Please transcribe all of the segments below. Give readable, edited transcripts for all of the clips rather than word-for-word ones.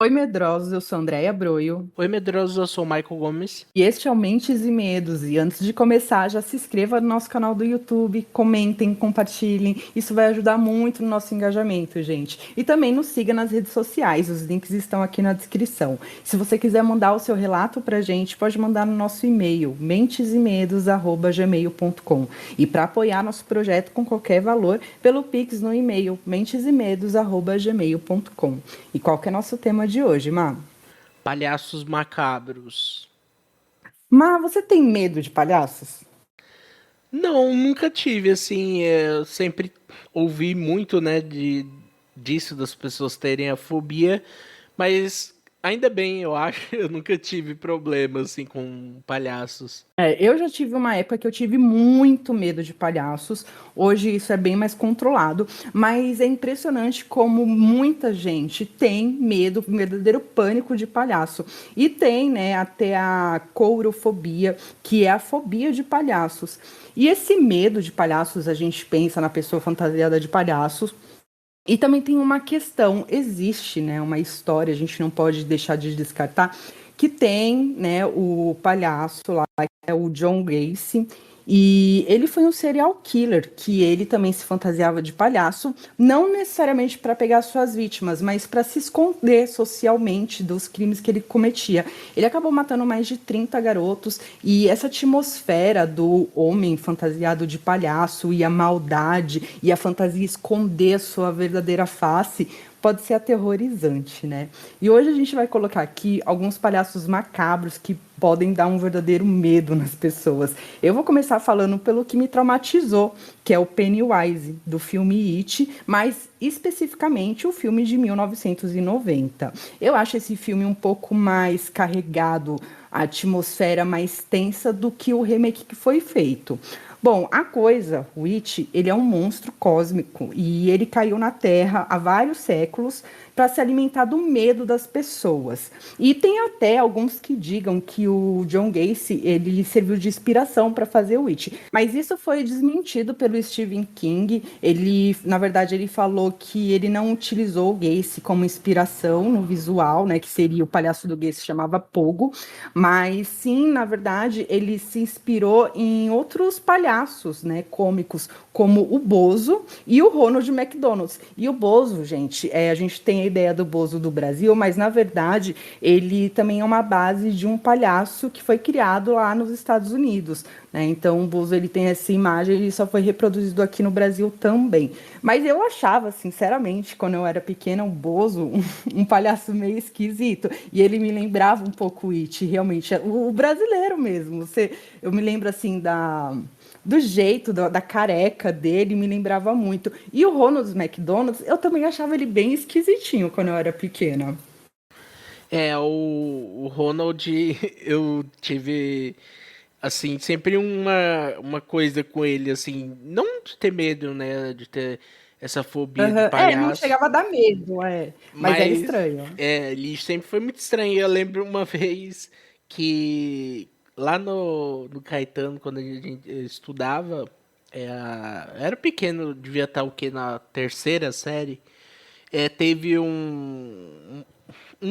Oi, medrosos, eu sou Andréia Broio. Oi, medrosos, eu sou o Michael Gomes. E este é o Mentes e Medos. E antes de começar, já se inscreva no nosso canal do YouTube, comentem, compartilhem. Isso vai ajudar muito no nosso engajamento, gente. E também nos siga nas redes sociais, os links estão aqui na descrição. Se você quiser mandar o seu relato pra gente, pode mandar no nosso e-mail, mentesemedos@gmail.com. E para apoiar nosso projeto com qualquer valor, pelo Pix no e-mail, mentesemedos@gmail.com. E qual que é nosso tema de hoje, Má? Palhaços macabros. Má, você tem medo de palhaços? Não, nunca tive, assim, eu sempre ouvi muito, né, disso, das pessoas terem a fobia, mas ainda bem, eu acho, eu nunca tive problema, assim, com palhaços. Eu já tive uma época que eu tive muito medo de palhaços. Hoje isso é bem mais controlado, mas é impressionante como muita gente tem medo, um verdadeiro pânico de palhaço. E tem, né, até a courofobia, que é a fobia de palhaços. E esse medo de palhaços, a gente pensa na pessoa fantasiada de palhaços. E também tem uma questão, existe, né, uma história, a gente não pode deixar de descartar, que tem, né, o palhaço lá, que é o John Gacy, e ele foi um serial killer, que ele também se fantasiava de palhaço, não necessariamente para pegar suas vítimas, mas para se esconder socialmente dos crimes que ele cometia. Ele acabou matando mais de 30 garotos, e essa atmosfera do homem fantasiado de palhaço e a maldade e a fantasia esconder a sua verdadeira face pode ser aterrorizante, né? E hoje a gente vai colocar aqui alguns palhaços macabros que podem dar um verdadeiro medo nas pessoas. Eu vou começar falando pelo que me traumatizou, que é o Pennywise, do filme It, mas especificamente o filme de 1990. Eu acho esse filme um pouco mais carregado, a atmosfera mais tensa do que o remake que foi feito. Bom, a coisa, o It, ele é um monstro cósmico e ele caiu na Terra há vários séculos para se alimentar do medo das pessoas. E tem até alguns que digam que o John Gacy, ele serviu de inspiração para fazer o It. Mas isso foi desmentido pelo Stephen King. Ele, na verdade, ele falou que ele não utilizou o Gacy como inspiração no visual, né, que seria o palhaço do Gacy chamava Pogo, mas sim, na verdade, ele se inspirou em outros palhaços, né, cômicos, como o Bozo e o Ronald McDonald. E o Bozo, gente, a gente tem a ideia do Bozo do Brasil, mas na verdade ele também é uma base de um palhaço que foi criado lá nos Estados Unidos, né? Então o Bozo ele tem essa imagem, ele só foi reproduzido aqui no Brasil também. Mas eu achava, sinceramente, quando eu era pequena, o Bozo um palhaço meio esquisito. E ele me lembrava um pouco o It, realmente, o brasileiro mesmo. Eu me lembro assim do jeito, da careca dele, me lembrava muito. E o Ronald McDonald, eu também achava ele bem esquisitinho quando eu era pequena. O Ronald, eu tive, assim, sempre uma coisa com ele, assim, não de ter medo, né, de ter essa fobia de Aham. Não palhaço, chegava a dar medo, mas era mas estranho. ele sempre foi muito estranho. Eu lembro uma vez que lá no Caetano, quando a gente estudava, era pequeno, devia estar o quê? Na terceira série. Teve um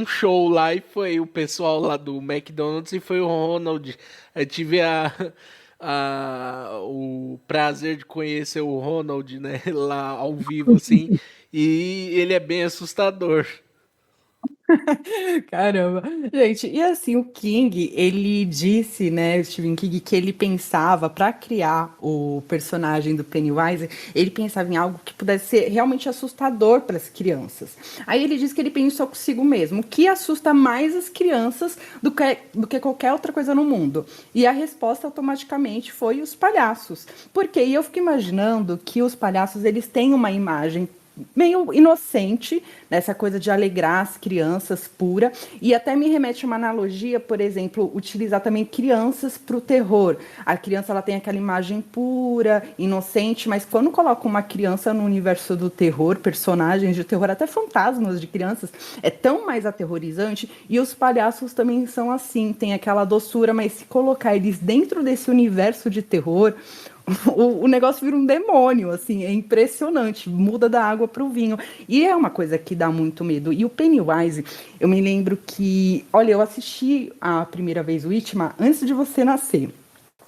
show lá e foi o pessoal lá do McDonald's e foi o Ronald. Eu tive o prazer de conhecer o Ronald, né, lá ao vivo, assim, e ele é bem assustador. Caramba. Gente, e assim, o King, ele disse, né, o Stephen King, que ele pensava, para criar o personagem do Pennywise, ele pensava em algo que pudesse ser realmente assustador para as crianças. Aí ele disse que ele pensou consigo mesmo, o que assusta mais as crianças do que qualquer outra coisa no mundo? E a resposta automaticamente foi os palhaços. Porque eu fico imaginando que os palhaços, eles têm uma imagem meio inocente, nessa coisa de alegrar as crianças pura, e até me remete a uma analogia, por exemplo, utilizar também crianças para o terror. A criança ela tem aquela imagem pura, inocente, mas quando coloca uma criança no universo do terror, personagens de terror, até fantasmas de crianças, é tão mais aterrorizante, e os palhaços também são assim, tem aquela doçura, mas se colocar eles dentro desse universo de terror, o negócio vira um demônio, assim, é impressionante, muda da água para o vinho. E é uma coisa que dá muito medo. E o Pennywise, eu me lembro que, olha, eu assisti a primeira vez o Itma antes de você nascer.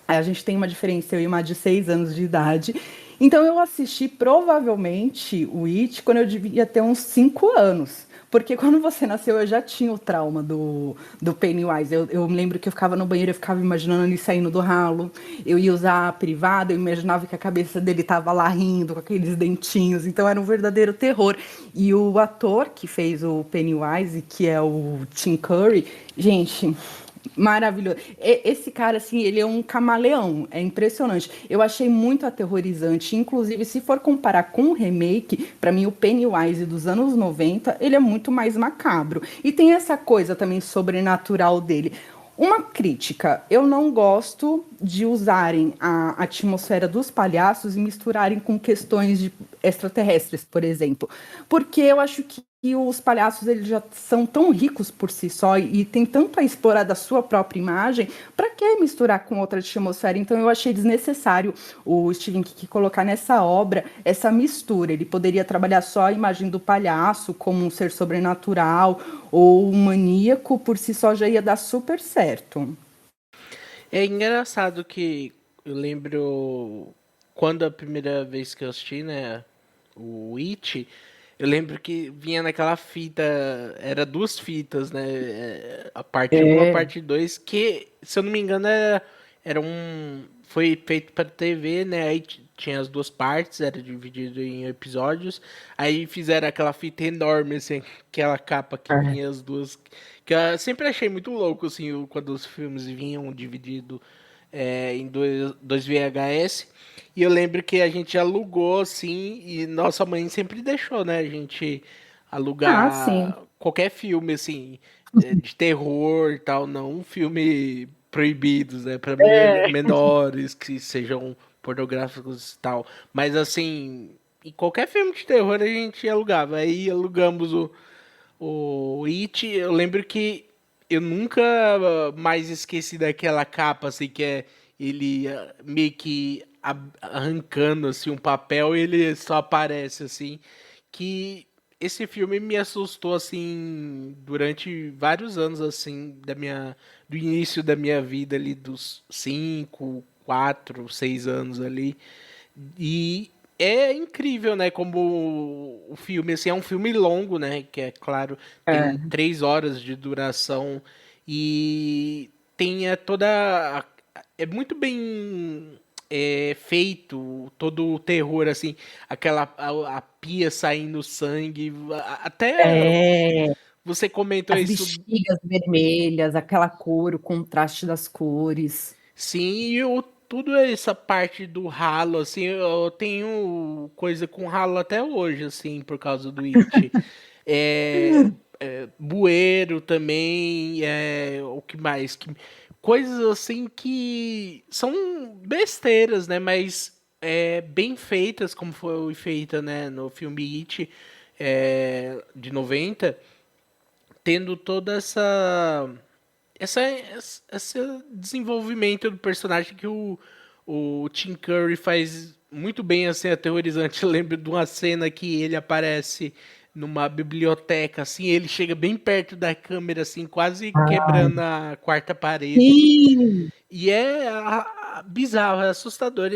A gente tem uma diferença, eu e uma de 6 anos de idade. Então eu assisti provavelmente o It quando eu devia ter uns 5 anos. Porque quando você nasceu, eu já tinha o trauma do Pennywise. Eu me lembro que eu ficava no banheiro, eu ficava imaginando ele saindo do ralo. Eu ia usar a privada, eu imaginava que a cabeça dele tava lá rindo, com aqueles dentinhos. Então era um verdadeiro terror. E o ator que fez o Pennywise, que é o Tim Curry, gente, maravilhoso. Esse cara, assim, ele é um camaleão. É impressionante. Eu achei muito aterrorizante. Inclusive, se for comparar com o remake, para mim, o Pennywise dos anos 90, ele é muito mais macabro. E tem essa coisa também sobrenatural dele. Uma crítica, eu não gosto de usarem a atmosfera dos palhaços e misturarem com questões de extraterrestres, por exemplo. Porque eu acho que os palhaços eles já são tão ricos por si só e tem tanto a explorar da sua própria imagem, para que misturar com outra atmosfera? Então eu achei desnecessário o Stephen King colocar nessa obra essa mistura. Ele poderia trabalhar só a imagem do palhaço como um ser sobrenatural ou um maníaco, por si só já ia dar super certo. É engraçado que eu lembro quando a primeira vez que eu assisti, né, o It, eu lembro que vinha naquela fita, era duas fitas, né, a parte um, a É. parte 2 que, se eu não me engano, era um, foi feito para TV, né, aí tinha as duas partes, era dividido em episódios, aí fizeram aquela fita enorme, assim, aquela capa que É. vinha as duas, que eu sempre achei muito louco, assim, quando os filmes vinham dividido em dois VHS. E eu lembro que a gente alugou, assim, e nossa mãe sempre deixou, né? A gente Ah, sim. alugar qualquer filme, assim, de terror e tal, não um filme proibidos, né? Para É. menores, que sejam pornográficos e tal. Mas, assim, em qualquer filme de terror a gente alugava. Aí alugamos o It, eu lembro que eu nunca mais esqueci daquela capa, assim, que é ele meio que arrancando, assim, um papel e ele só aparece, assim, que esse filme me assustou, assim, durante vários anos, assim, do início da minha vida ali, dos 5 4 6 anos ali, e é incrível, né? Como o filme, assim, é um filme longo, né? Que é claro, tem É. 3 horas de duração e tem é muito bem feito todo o terror, assim, a pia saindo sangue, até É. você comentou As isso. bexigas vermelhas, aquela cor, o contraste das cores. Sim, e tudo essa parte do ralo, assim, eu tenho coisa com ralo até hoje, assim, por causa do It. Bueiro também, o que mais? Coisas assim que são besteiras, né? Mas bem feitas, como foi feita, né, no filme It, de 90, tendo toda esse desenvolvimento do personagem que o Tim Curry faz muito bem, assim, aterrorizante. Eu lembro de uma cena que ele aparece numa biblioteca, assim, ele chega bem perto da câmera, assim, quase Ai, quebrando a quarta parede. sim! E é bizarro, é assustador.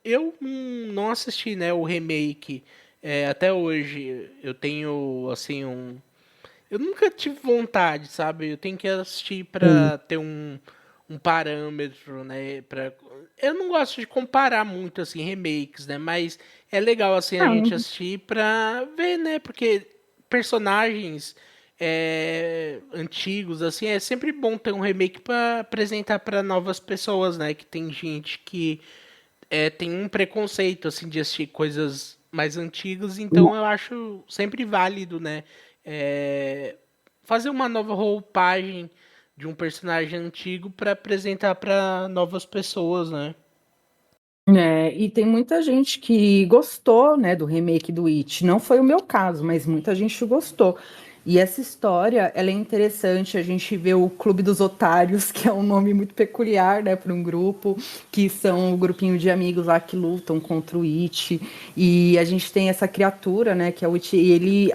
Eu não assisti, né, o remake até hoje. Eu tenho, assim, eu nunca tive vontade, sabe? Eu tenho que assistir Sim. pra ter um parâmetro, né? Eu não gosto de comparar muito, assim, remakes, né? Mas é legal, assim, a gente Não, assistir pra ver, né? Porque personagens antigos, assim, é sempre bom ter um remake pra apresentar pra novas pessoas, né? Que tem gente que tem um preconceito, assim, de assistir coisas mais antigas, então eu acho sempre válido, né? É, fazer uma nova roupagem de um personagem antigo para apresentar para novas pessoas, né? e tem muita gente que gostou, né, do remake do It. Não foi o meu caso, mas muita gente gostou. E essa história, ela é interessante, a gente vê o Clube dos Otários, que é um nome muito peculiar, né, para um grupo, que são um grupinho de amigos lá que lutam contra o It, e a gente tem essa criatura, né, que é o It, e ele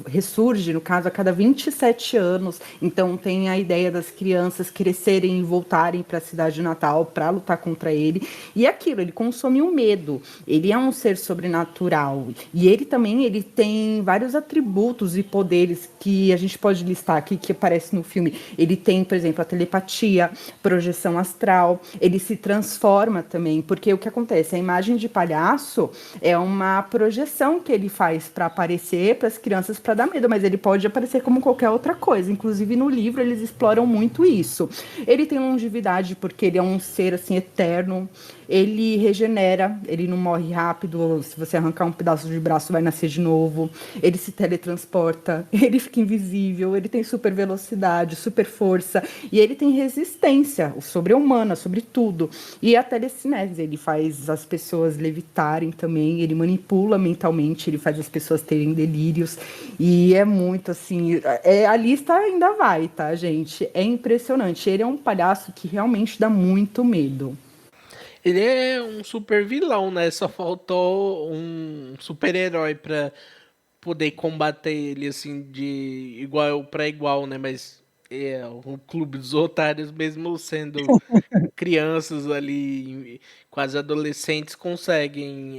ressurge, no caso, a cada 27 anos, então tem a ideia das crianças crescerem e voltarem para a cidade natal para lutar contra ele, e é aquilo, ele consome um medo, ele é um ser sobrenatural, e ele também, ele tem vários atributos e poderes que a gente pode listar aqui, que aparece no filme. Ele tem, por exemplo, a telepatia, projeção astral, ele se transforma também, porque o que acontece? A imagem de palhaço é uma projeção que ele faz para aparecer para as crianças para dar medo, mas ele pode aparecer como qualquer outra coisa. Inclusive no livro eles exploram muito isso. Ele tem longevidade porque ele é um ser assim eterno. Ele regenera, ele não morre rápido. Se você arrancar um pedaço de braço, vai nascer de novo. Ele se teletransporta, ele fica invisível, ele tem super velocidade, super força, e ele tem resistência sobre-humana, sobre tudo. E a telecinese, ele faz as pessoas levitarem também, ele manipula mentalmente, ele faz as pessoas terem delírios, e é muito assim, a lista ainda vai, tá, gente? É impressionante. Ele é um palhaço que realmente dá muito medo. Ele é um super vilão, né? Só faltou um super-herói pra poder combater ele, assim, de igual pra igual, né? Mas o Clube dos Otários, mesmo sendo crianças ali, quase adolescentes, conseguem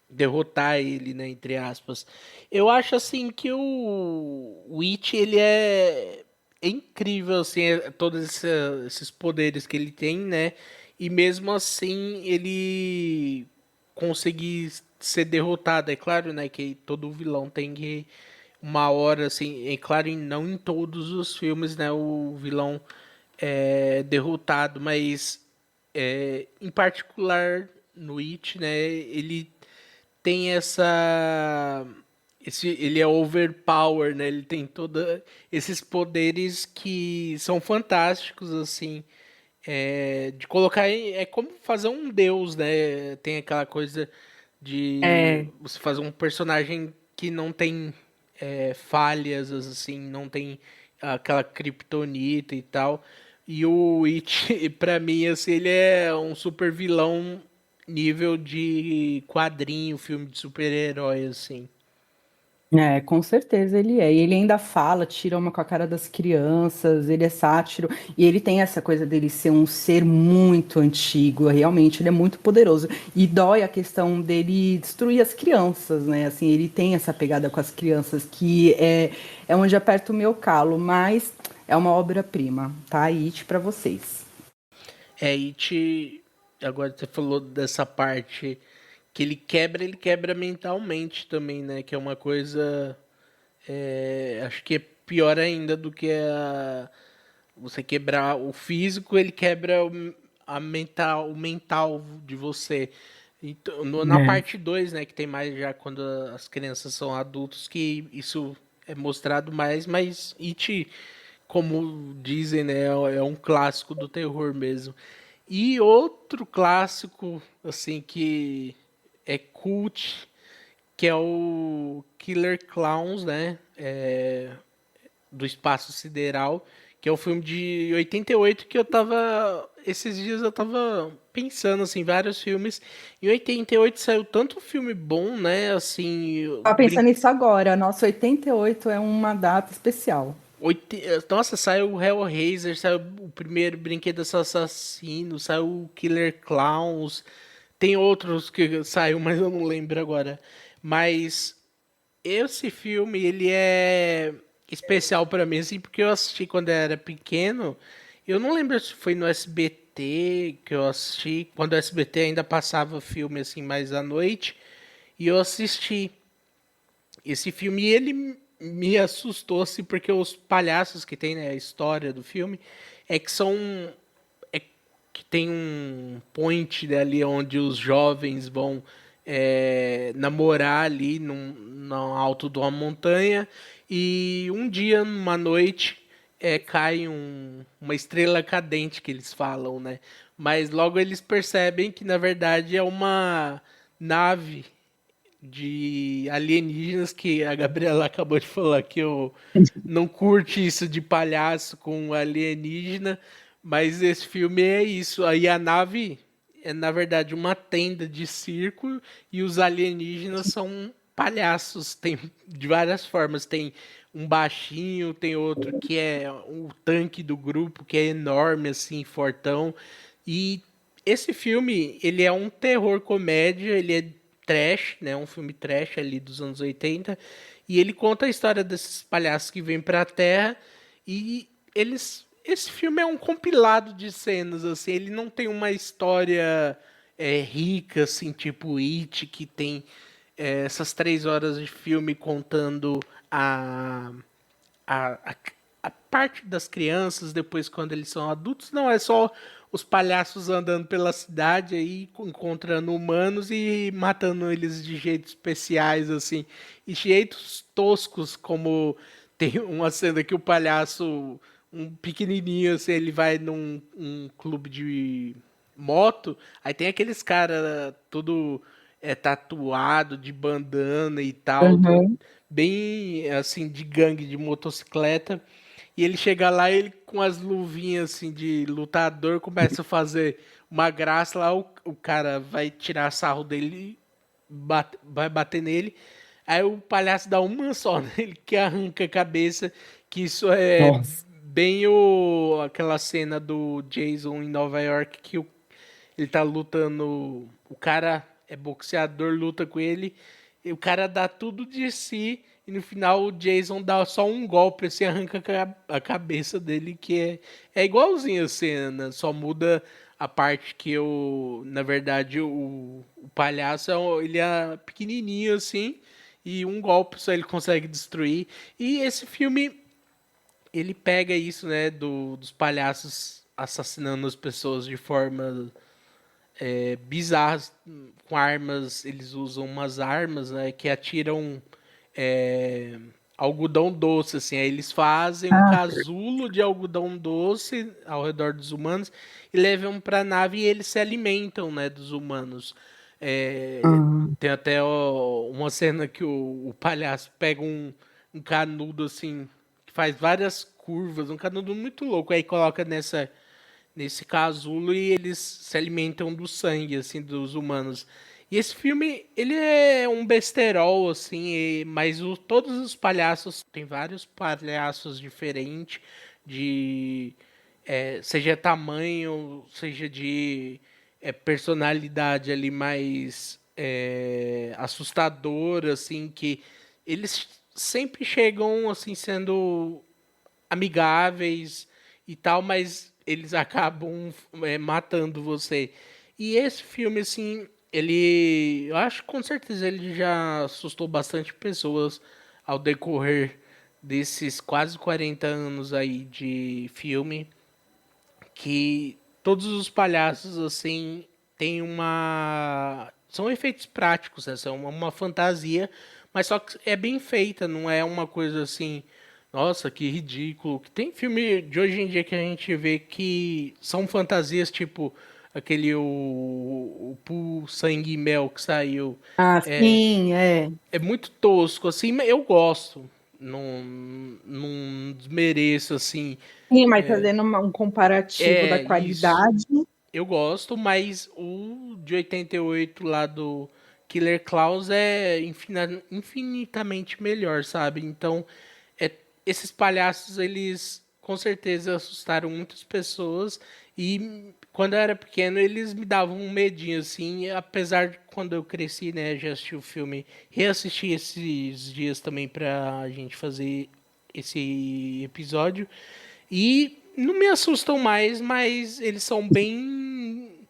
derrotar ele, né? Entre aspas. Eu acho, assim, que o It, ele é incrível, assim, todos esses poderes que ele tem, né? E mesmo assim, ele conseguir ser derrotado. É claro, né, que todo vilão tem que uma hora, assim, é claro, não em todos os filmes, né, o vilão é derrotado, mas em particular no It, né, ele tem ele é overpower, né? Ele tem todos esses poderes que são fantásticos, assim, de colocar é como fazer um deus, né? Tem aquela coisa de É, você fazer um personagem que não tem falhas, assim, não tem aquela kryptonita e tal. E o It, pra mim, assim, ele é um super vilão nível de quadrinho, filme de super-herói, assim. com certeza ele é. E ele ainda fala, tira uma com a cara das crianças, ele é sátiro, e ele tem essa coisa dele ser um ser muito antigo, realmente, ele é muito poderoso. E dói a questão dele destruir as crianças, né? Assim, ele tem essa pegada com as crianças que é onde aperta o meu calo, mas é uma obra-prima, tá? It pra vocês. It, agora você falou dessa parte que ele quebra mentalmente também, né? Que é uma coisa, acho que é pior ainda do que você quebrar o físico, ele quebra o mental de você. Então, na É. parte 2, né, que tem mais já quando as crianças são adultos, que isso é mostrado mais, mas It, como dizem, né, é um clássico do terror mesmo. E outro clássico, assim, que é cult, que é o Killer Clowns, né? Do Espaço Sideral, que é um filme de 88 que eu tava. Esses dias eu tava pensando, assim, vários filmes. Em 88 saiu tanto filme bom, né? Assim. Tava pensando nisso agora. Nossa, 88 é uma data especial. Nossa, saiu o Hellraiser, saiu o primeiro Brinquedo Assassino, saiu o Killer Clowns. Tem outros que saiu, mas eu não lembro agora. Mas esse filme, ele é especial pra mim, assim, porque eu assisti quando eu era pequeno. Eu não lembro se foi no SBT que eu assisti, quando o SBT ainda passava filme, assim, mais à noite. E eu assisti esse filme e ele me assustou, assim, porque os palhaços que tem, né, a história do filme, é que são... É que tem um point ali onde os jovens vão namorar ali no alto de uma montanha e um dia, numa noite, cai uma estrela cadente que eles falam, né? Mas logo eles percebem que na verdade é uma nave de alienígenas, que a Gabriela acabou de falar que eu não curte isso de palhaço com alienígena, mas esse filme é isso. Aí a nave é, na verdade, uma tenda de circo e os alienígenas são palhaços. Tem de várias formas. Tem um baixinho, tem outro que é o tanque do grupo, que é enorme, assim, fortão. E esse filme, ele é um terror comédia, ele é trash, né? Um filme trash ali dos anos 80. E ele conta a história desses palhaços que vêm pra Terra e eles. Esse filme é um compilado de cenas, assim. Ele não tem uma história rica, assim, tipo It, que tem essas 3 horas de filme contando a, a, a, a parte das crianças, depois quando eles são adultos. Não, é só os palhaços andando pela cidade aí, encontrando humanos e matando eles de jeitos especiais, assim. E jeitos toscos, como tem uma cena que o palhaço, um pequenininho, assim, ele vai num um clube de moto, aí tem aqueles cara tudo tatuado, de bandana e tal, Uhum. bem assim, de gangue de motocicleta. E ele chega lá, ele com as luvinhas assim de lutador começa a fazer uma graça lá, o cara vai tirar sarro dele, vai bater nele. Aí o palhaço dá uma só nele que arranca a cabeça, que isso é Nossa. bem aquela cena do Jason em Nova York que ele tá lutando, o cara é boxeador, luta com ele, e o cara dá tudo de si e no final o Jason dá só um golpe assim, arranca a cabeça dele, que é igualzinho a cena, só muda a parte que na verdade o palhaço ele é pequenininho assim e um golpe só ele consegue destruir. E esse filme ele pega isso, né, dos palhaços assassinando as pessoas de forma bizarras, com armas. Eles usam umas armas, né, que atiram é, algodão doce, assim. Aí eles fazem um Ah, casulo de algodão doce ao redor dos humanos e levam para a nave e eles se alimentam, né, dos humanos. ah. Tem até uma cena que o palhaço pega um canudo assim, que faz várias curvas, um canudo muito louco, aí coloca nesse casulo e eles se alimentam do sangue, assim, dos humanos. E esse filme, ele é um besterol, assim, mas todos os palhaços, tem vários palhaços diferentes, seja tamanho, seja de personalidade ali mais assustadora, assim, que eles sempre chegam, assim, sendo amigáveis e tal, mas eles acabam matando você. E esse filme, assim, eu acho que com certeza ele já assustou bastante pessoas ao decorrer desses quase 40 anos aí de filme, que todos os palhaços, assim, têm são efeitos práticos, né? São uma fantasia, mas só que é bem feita, não é uma coisa assim, nossa, que ridículo. Tem filme de hoje em dia que a gente vê que são fantasias, tipo aquele o Poo Sangue e Mel que saiu. Ah, É, sim, é. é muito tosco, assim, mas eu gosto. Não desmereço, assim. Sim, mas fazendo um comparativo da Isso. qualidade. Eu gosto, mas o de 88 lá do Killer Klaus é infinitamente melhor, sabe? Então, é, esses palhaços, eles com certeza assustaram muitas pessoas e quando eu era pequeno eles me davam um medinho assim, apesar de quando eu cresci, né, já assisti o filme, reassisti esses dias também pra gente fazer esse episódio e não me assustam mais, mas eles são bem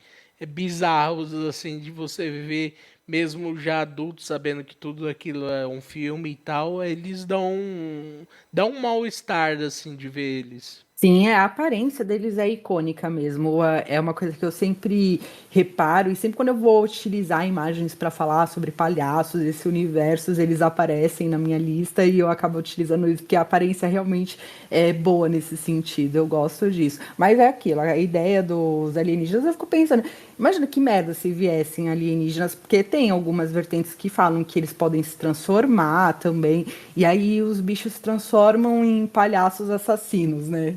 bizarros, assim, de você ver, mesmo já adultos, sabendo que tudo aquilo é um filme e tal, eles dão um mal-estar, assim, de ver eles. Sim, a aparência deles é icônica mesmo. É uma coisa que eu sempre reparo, e sempre quando eu vou utilizar imagens para falar sobre palhaços, esse universo, eles aparecem na minha lista e eu acabo utilizando isso, porque a aparência realmente é boa nesse sentido. Eu gosto disso. Mas é aquilo, a ideia dos alienígenas, eu fico pensando, Imagina que merda se viessem alienígenas, porque tem algumas vertentes que falam que eles podem se transformar também, e aí os bichos se transformam em palhaços assassinos, né?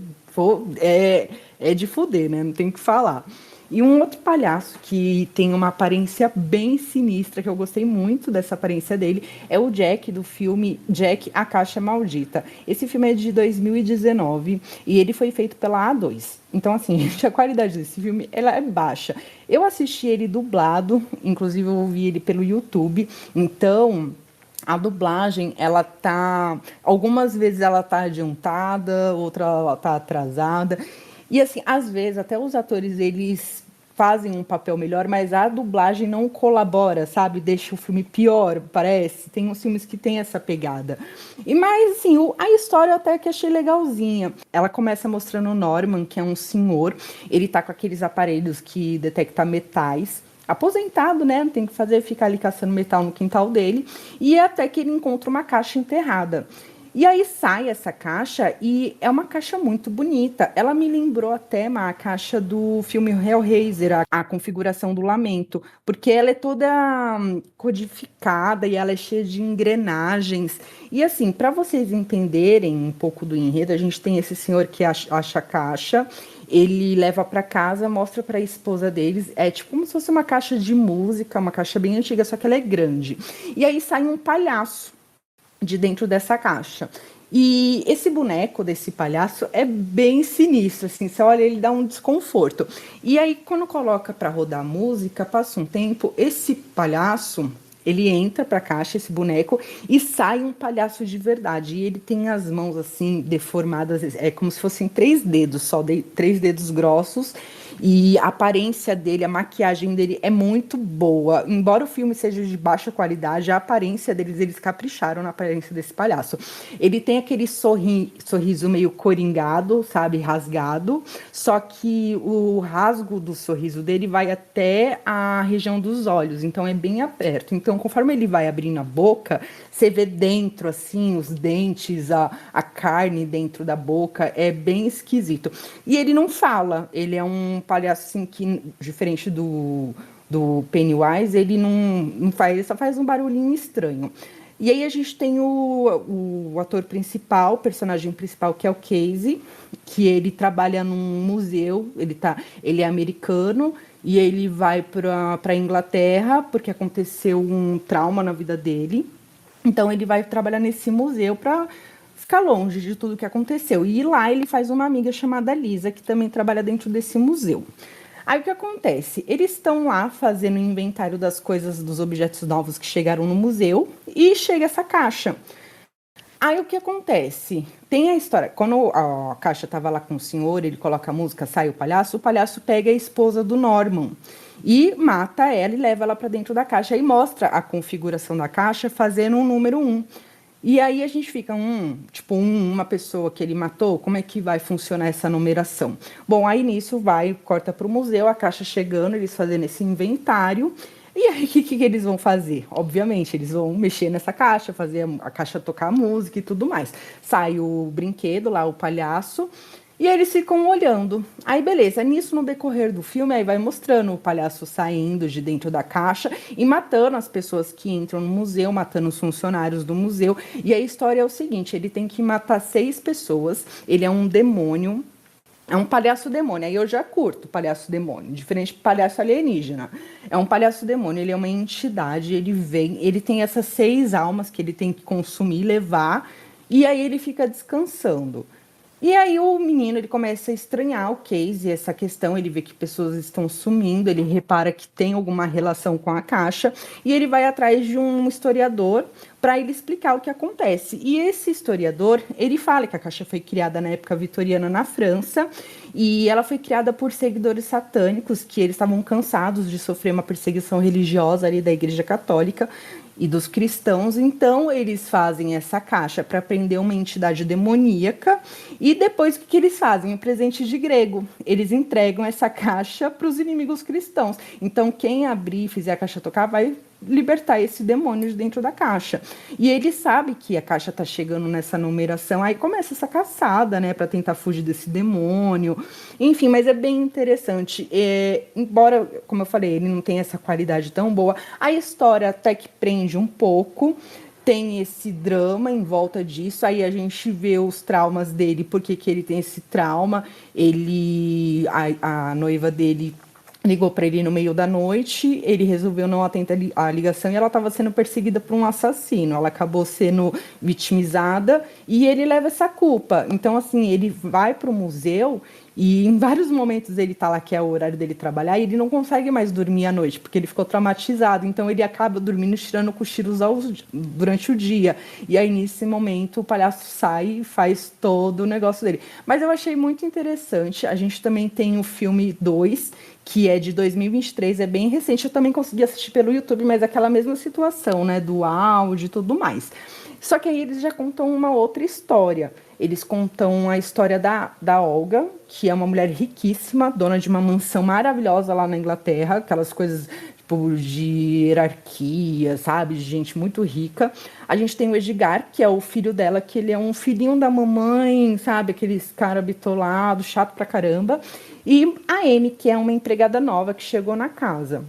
É de fuder, né? Não tem o que falar. E um outro palhaço que tem uma aparência bem sinistra, que eu gostei muito dessa aparência dele, é o Jack, do filme Jack, a Caixa Maldita. Esse filme é de 2019 e ele foi feito pela A2. Então, assim, gente, a qualidade desse filme ela é baixa. Eu assisti ele dublado, inclusive eu ouvi ele pelo YouTube. Então, a dublagem, ela tá... Algumas vezes ela tá adiantada, outra ela tá atrasada. E, assim, às vezes, até os atores, eles fazem um papel melhor, mas a dublagem não colabora, sabe? Deixa o filme pior, parece. Tem uns filmes que tem essa pegada. Mas, assim, a história eu até que achei legalzinha. Ela começa mostrando o Norman, que é um senhor. Ele tá com aqueles aparelhos que detectam metais. Aposentado, né? Não tem que fazer, ficar ali caçando metal no quintal dele. E até que ele encontra uma caixa enterrada. E aí sai essa caixa e é uma caixa muito bonita. Ela me lembrou até a caixa do filme Hellraiser, a configuração do lamento, porque ela é toda codificada e ela é cheia de engrenagens. E assim, para vocês entenderem um pouco do enredo, a gente tem esse senhor que acha a caixa, ele leva para casa, mostra para a esposa deles, é tipo como se fosse uma caixa de música, uma caixa bem antiga, só que ela é grande. E aí sai um palhaço de dentro dessa caixa. E esse boneco desse palhaço é bem sinistro, assim, você olha, ele dá um desconforto. E aí, quando coloca para rodar a música, passa um tempo, esse palhaço, ele entra para a caixa, esse boneco, e sai um palhaço de verdade. E ele tem as mãos, assim, deformadas, é como se fossem 3 dedos, só 3 dedos grossos. E a aparência dele, a maquiagem dele é muito boa. Embora o filme seja de baixa qualidade, a aparência deles, eles capricharam na aparência desse palhaço. Ele tem aquele sorriso meio coringado, sabe, rasgado, só que o rasgo do sorriso dele vai até a região dos olhos, então é bem aberto. Então, conforme ele vai abrindo a boca, você vê dentro, assim, os dentes, a carne dentro da boca, é bem esquisito. E ele não fala, ele é um palhaço assim que, diferente do Pennywise, ele não faz, ele só faz um barulhinho estranho. E aí a gente tem o ator principal, o personagem principal, que é o Casey, que ele trabalha num museu, ele é americano, e ele vai para a Inglaterra, porque aconteceu um trauma na vida dele. Então ele vai trabalhar nesse museu para ficar longe de tudo que aconteceu. E lá ele faz uma amiga chamada Lisa, que também trabalha dentro desse museu. Aí o que acontece? Eles estão lá fazendo o inventário das coisas, dos objetos novos que chegaram no museu, e chega essa caixa. Aí o que acontece? Tem a história, quando a caixa estava lá com o senhor, ele coloca a música, sai o palhaço pega a esposa do Norman e mata ela e leva ela para dentro da caixa e mostra a configuração da caixa fazendo um número 1. E aí a gente fica, uma pessoa que ele matou, como é que vai funcionar essa numeração? Bom, aí nisso corta para o museu, a caixa chegando, eles fazendo esse inventário. E aí o que eles vão fazer? Obviamente, eles vão mexer nessa caixa, fazer a caixa tocar música e tudo mais. Sai o brinquedo lá, o palhaço, e eles ficam olhando. Aí, beleza, nisso, no decorrer do filme, aí vai mostrando o palhaço saindo de dentro da caixa e matando as pessoas que entram no museu, matando os funcionários do museu. E a história é o seguinte, ele tem que matar 6 pessoas, ele é um demônio, é um palhaço demônio, aí eu já curto palhaço demônio, diferente de palhaço alienígena. É um palhaço demônio, ele é uma entidade, ele tem essas 6 almas que ele tem que consumir, levar, e aí ele fica descansando. E aí o menino, ele começa a estranhar o Casey, essa questão, ele vê que pessoas estão sumindo, ele repara que tem alguma relação com a caixa, e ele vai atrás de um historiador para ele explicar o que acontece. E esse historiador, ele fala que a caixa foi criada na época vitoriana na França, e ela foi criada por seguidores satânicos, que eles estavam cansados de sofrer uma perseguição religiosa ali da Igreja Católica, e dos cristãos, então eles fazem essa caixa para prender uma entidade demoníaca e depois o que eles fazem? O presente de grego. Eles entregam essa caixa para os inimigos cristãos. Então quem abrir e fizer a caixa tocar vai libertar esse demônio de dentro da caixa. E ele sabe que a caixa tá chegando nessa numeração, aí começa essa caçada, né, para tentar fugir desse demônio. Enfim, mas é bem interessante. Embora, como eu falei, ele não tenha essa qualidade tão boa, a história até que prende um pouco. Tem esse drama em volta disso, aí a gente vê os traumas dele, porque que ele tem esse trauma. A noiva dele ligou para ele no meio da noite, ele resolveu não atender a ligação e ela estava sendo perseguida por um assassino. Ela acabou sendo vitimizada e ele leva essa culpa. Então, assim, ele vai para o museu e em vários momentos ele tá lá, que é o horário dele trabalhar, e ele não consegue mais dormir à noite, porque ele ficou traumatizado. Então ele acaba dormindo, tirando cochilos durante o dia. E aí, nesse momento, o palhaço sai e faz todo o negócio dele. Mas eu achei muito interessante. A gente também tem o filme 2, que é de 2023, é bem recente. Eu também consegui assistir pelo YouTube, mas é aquela mesma situação, né? Do áudio e tudo mais. Só que aí eles já contam uma outra história. Eles contam a história da Olga, que é uma mulher riquíssima, dona de uma mansão maravilhosa lá na Inglaterra, aquelas coisas tipo de hierarquia, sabe? De gente muito rica. A gente tem o Edgar, que é o filho dela, que ele é um filhinho da mamãe, sabe? Aqueles cara bitolado, chato pra caramba. E a Amy, que é uma empregada nova que chegou na casa.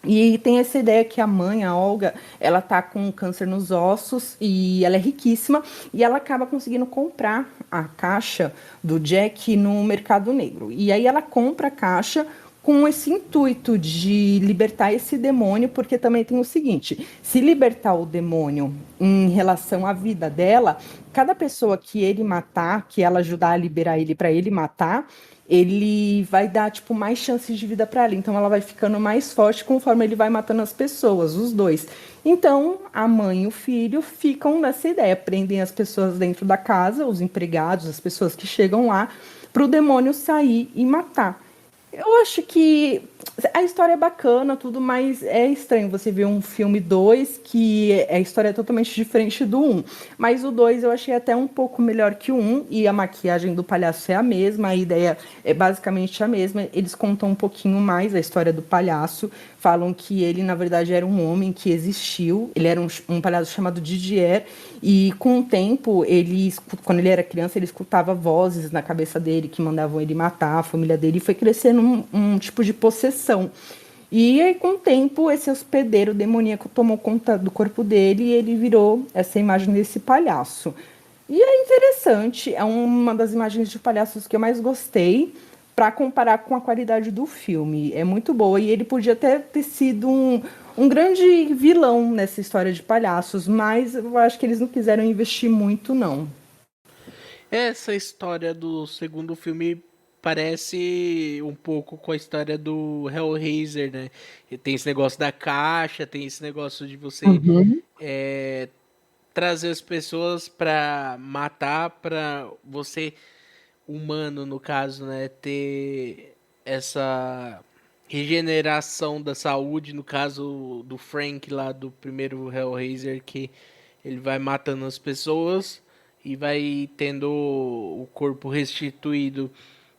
E tem essa ideia que a mãe, a Olga, ela tá com câncer nos ossos e ela é riquíssima e ela acaba conseguindo comprar a caixa do Jack no mercado negro. E aí ela compra a caixa com esse intuito de libertar esse demônio, porque também tem o seguinte: se libertar o demônio em relação à vida dela, cada pessoa que ele matar, que ela ajudar a liberar ele para ele matar, ele vai dar tipo mais chances de vida para ela. Então ela vai ficando mais forte conforme ele vai matando as pessoas, os dois. Então a mãe e o filho ficam nessa ideia, prendem as pessoas dentro da casa, os empregados, as pessoas que chegam lá, para o demônio sair e matar. Eu acho que a história é bacana, tudo, mas é estranho você ver um filme 2 que a história é totalmente diferente do um. Mas o 2 eu achei até um pouco melhor que o um, e a maquiagem do palhaço é a mesma, a ideia é basicamente a mesma. Eles contam um pouquinho mais a história do palhaço, falam que ele, na verdade, era um homem que existiu, ele era um palhaço chamado Didier, e com o tempo, quando ele era criança, ele escutava vozes na cabeça dele que mandavam ele matar a família dele, e foi crescendo um tipo de possessão. E aí, com o tempo, esse hospedeiro demoníaco tomou conta do corpo dele e ele virou essa imagem desse palhaço. E é interessante, é uma das imagens de palhaços que eu mais gostei, para comparar com a qualidade do filme. É muito boa e ele podia até ter sido um grande vilão nessa história de palhaços, mas eu acho que eles não quiseram investir muito, não. Essa história do segundo filme parece um pouco com a história do Hellraiser, né? E tem esse negócio da caixa, tem esse negócio de você Uhum. é, trazer as pessoas pra matar, pra você, humano no caso, né, ter essa regeneração da saúde, no caso do Frank lá do primeiro Hellraiser, que ele vai matando as pessoas e vai tendo o corpo restituído,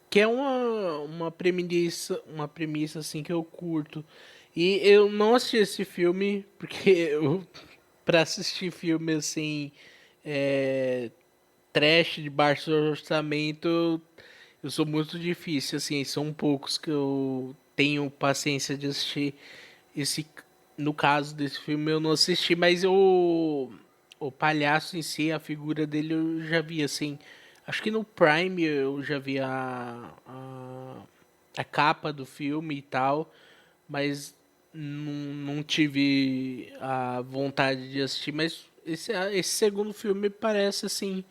que é uma premissa assim que eu curto. E eu não assisti esse filme porque eu para assistir filme assim é, trash de baixo orçamento, eu sou muito difícil, assim, são poucos que eu tenho paciência de assistir esse, no caso desse filme eu não assisti, mas o palhaço em si, a figura dele eu já vi, assim, acho que no Prime eu já vi a capa do filme e tal, mas não tive a vontade de assistir, mas esse segundo filme parece, assim,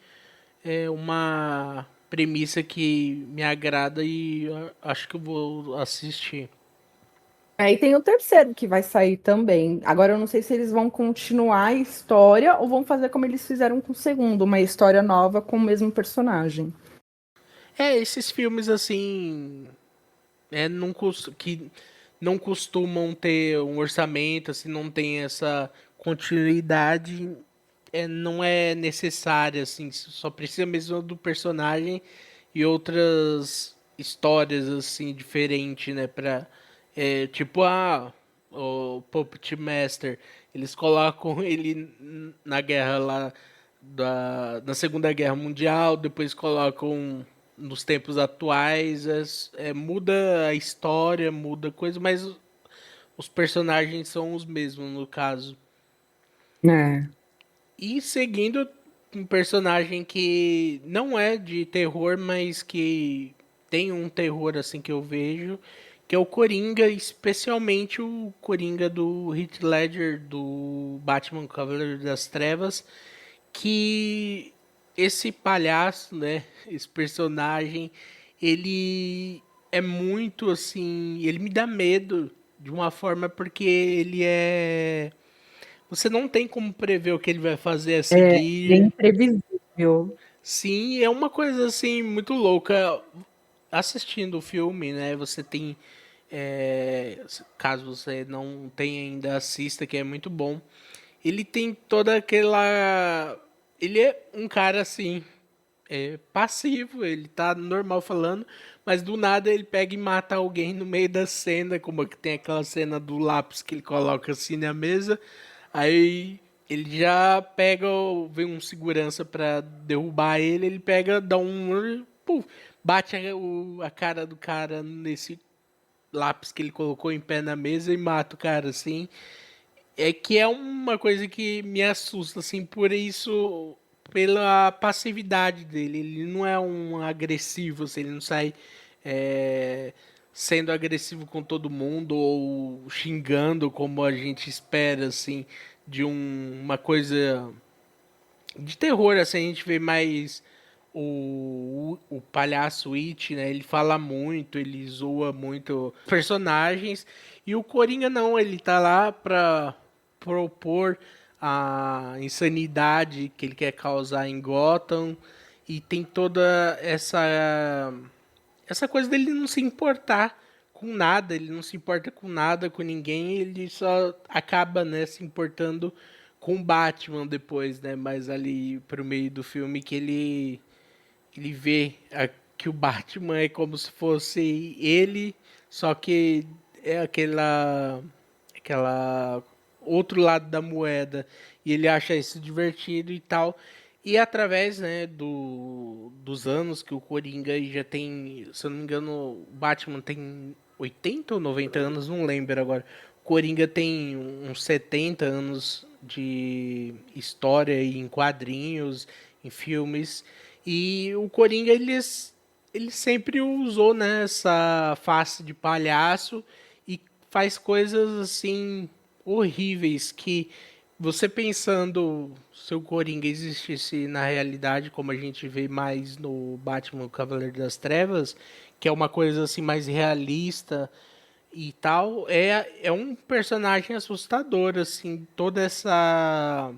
é uma premissa que me agrada e acho que eu vou assistir. Aí tem o terceiro que vai sair também. Agora eu não sei se eles vão continuar a história ou vão fazer como eles fizeram com o segundo, uma história nova com o mesmo personagem. É, esses filmes assim, que não costumam ter um orçamento, assim, não tem essa continuidade, não é necessária, assim, só precisa mesmo do personagem e outras histórias, assim, diferentes, né, tipo, o Puppet Master, eles colocam ele na guerra lá na Segunda Guerra Mundial, depois colocam nos tempos atuais, muda a história, muda coisa, mas os personagens são os mesmos no caso. É. E seguindo um personagem que não é de terror, mas que tem um terror assim que eu vejo, que é o Coringa, especialmente o Coringa do Heath Ledger do Batman Cavaleiro das Trevas, que esse palhaço, né, esse personagem, ele é muito assim, ele me dá medo de uma forma porque ele é você não tem como prever o que ele vai fazer a É, ele é seguir. imprevisível. Sim, é uma coisa assim muito louca. Assistindo o filme, né? Você tem. Caso você não tenha ainda, assista, que é muito bom. Ele tem toda aquela. Ele é um cara assim. Passivo, ele tá normal falando, mas do nada ele pega e mata alguém no meio da cena, como que tem aquela cena do lápis que ele coloca assim na mesa, aí ele já pega, vem um segurança pra derrubar ele, ele pega, dá um, puf, bate a cara do cara nesse lápis que ele colocou em pé na mesa e mata o cara assim. É que é uma coisa que me assusta, assim, por isso, pela passividade dele. Ele não é um agressivo, assim, ele não sai é, sendo agressivo com todo mundo ou xingando como a gente espera, assim, de uma coisa de terror, assim, a gente vê mais o palhaço It, né? Ele fala muito, ele zoa muito personagens. E o Coringa não, ele tá lá pra propor a insanidade que ele quer causar em Gotham. E tem toda essa coisa dele não se importar com nada, ele não se importa com nada, com ninguém, ele só acaba, né, se importando com o Batman depois, né, mais ali pro meio do filme que ele vê que o Batman é como se fosse ele, só que é aquela outro lado da moeda e ele acha isso divertido e tal. E através, né, dos anos que o Coringa já tem, se eu não me engano, o Batman tem 80 ou 90 anos, não lembro agora. O Coringa tem uns 70 anos de história em quadrinhos, em filmes. E o Coringa, ele sempre usou, né, essa face de palhaço e faz coisas assim horríveis que você pensando se o Coringa existisse na realidade, como a gente vê mais no Batman Cavaleiro das Trevas, que é uma coisa assim mais realista e tal, é um personagem assustador, assim, toda essa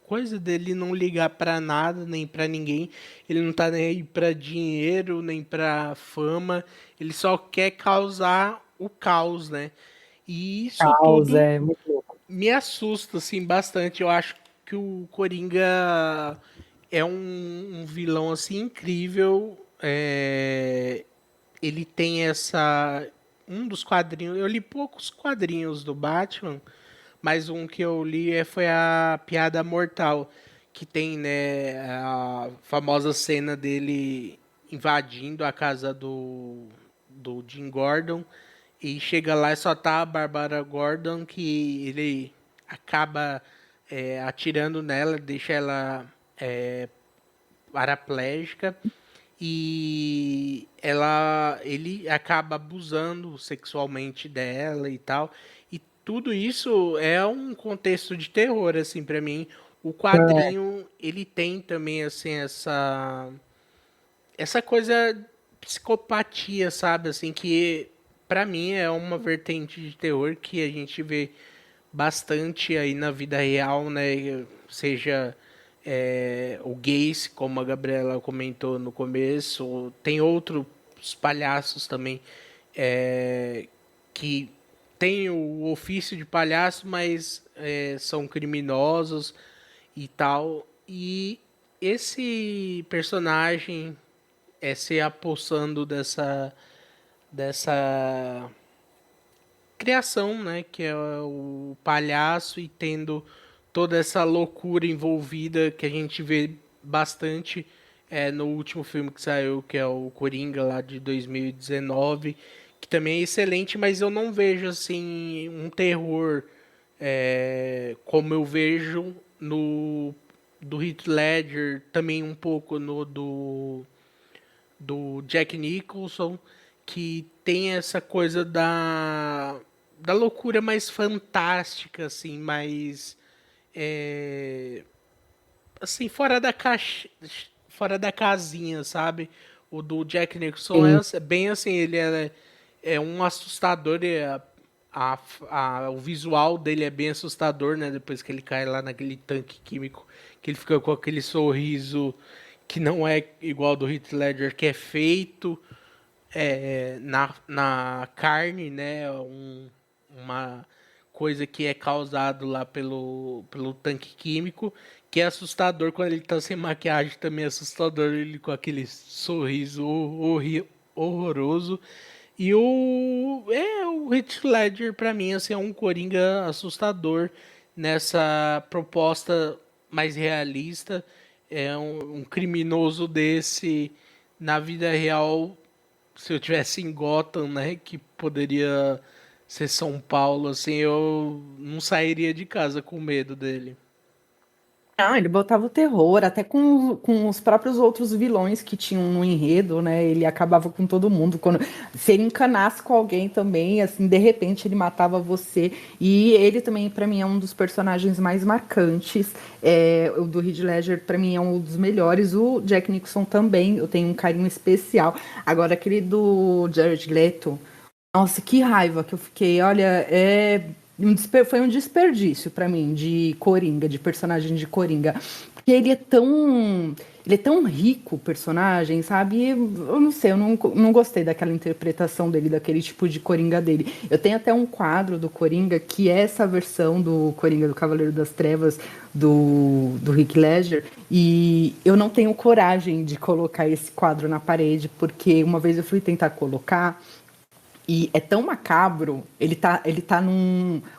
coisa dele não ligar pra nada, nem pra ninguém. Ele não tá nem aí pra dinheiro, nem pra fama. Ele só quer causar o caos, né? E isso Caos, tudo é muito louco. me assusta, assim, bastante. Eu acho que o Coringa é um vilão, assim, incrível. Ele tem essa... Um dos quadrinhos... Eu li poucos quadrinhos do Batman, mas um que eu li foi a Piada Mortal, que tem, né, a famosa cena dele invadindo a casa do Jim Gordon e chega lá e só tá a Barbara Gordon, que ele acaba atirando nela, deixa ela paraplégica e ele acaba abusando sexualmente dela e tal. E tudo isso é um contexto de terror assim para mim. O É, quadrinho, ele tem também assim essa coisa psicopatia, sabe, assim que pra mim é uma vertente de terror que a gente vê bastante aí na vida real, né? Seja o Gacy, como a Gabriela comentou no começo, tem outros palhaços também que têm o ofício de palhaço, mas são criminosos e tal. E esse personagem se apossando dessa criação, né? Que é o palhaço e tendo toda essa loucura envolvida que a gente vê bastante no último filme que saiu, que é o Coringa lá de 2019, que também é excelente, mas eu não vejo assim um terror como eu vejo no do Heath Ledger, também um pouco no do Jack Nicholson, que tem essa coisa da loucura mais fantástica, assim, mais assim, fora da casinha, sabe? O do Jack Nicholson Sim. é bem assim, ele é um assustador, o visual dele é bem assustador, né? Depois que ele cai lá naquele tanque químico, que ele fica com aquele sorriso que não é igual ao do Heath Ledger, que é feito na carne, né? Uma coisa que é causado lá pelo tanque químico, que é assustador quando ele tá sem maquiagem, também é assustador ele com aquele sorriso horroroso. E o Heath Ledger pra mim assim, é um coringa assustador nessa proposta mais realista, é um criminoso desse na vida real, se eu tivesse em Gotham, né, que poderia ser São Paulo, assim, eu não sairia de casa com medo dele. Ah, ele botava o terror, até com os próprios outros vilões que tinham no enredo, né? Ele acabava com todo mundo. Quando, se ele encanasse com alguém também, assim, de repente ele matava você. E ele também, pra mim, é um dos personagens mais marcantes. O do Heath Ledger, pra mim, é um dos melhores. O Jack Nicholson também, eu tenho um carinho especial. Agora, aquele do Jared Leto, nossa, que raiva que eu fiquei. Olha, foi um desperdício pra mim de Coringa, de personagem de Coringa. Porque ele é tão rico, o personagem, sabe? E eu não sei, eu não gostei daquela interpretação dele, daquele tipo de Coringa dele. Eu tenho até um quadro do Coringa, que é essa versão do Coringa do Cavaleiro das Trevas, do Heath Ledger, e eu não tenho coragem de colocar esse quadro na parede, porque uma vez eu fui tentar colocar. E é tão macabro, ele tá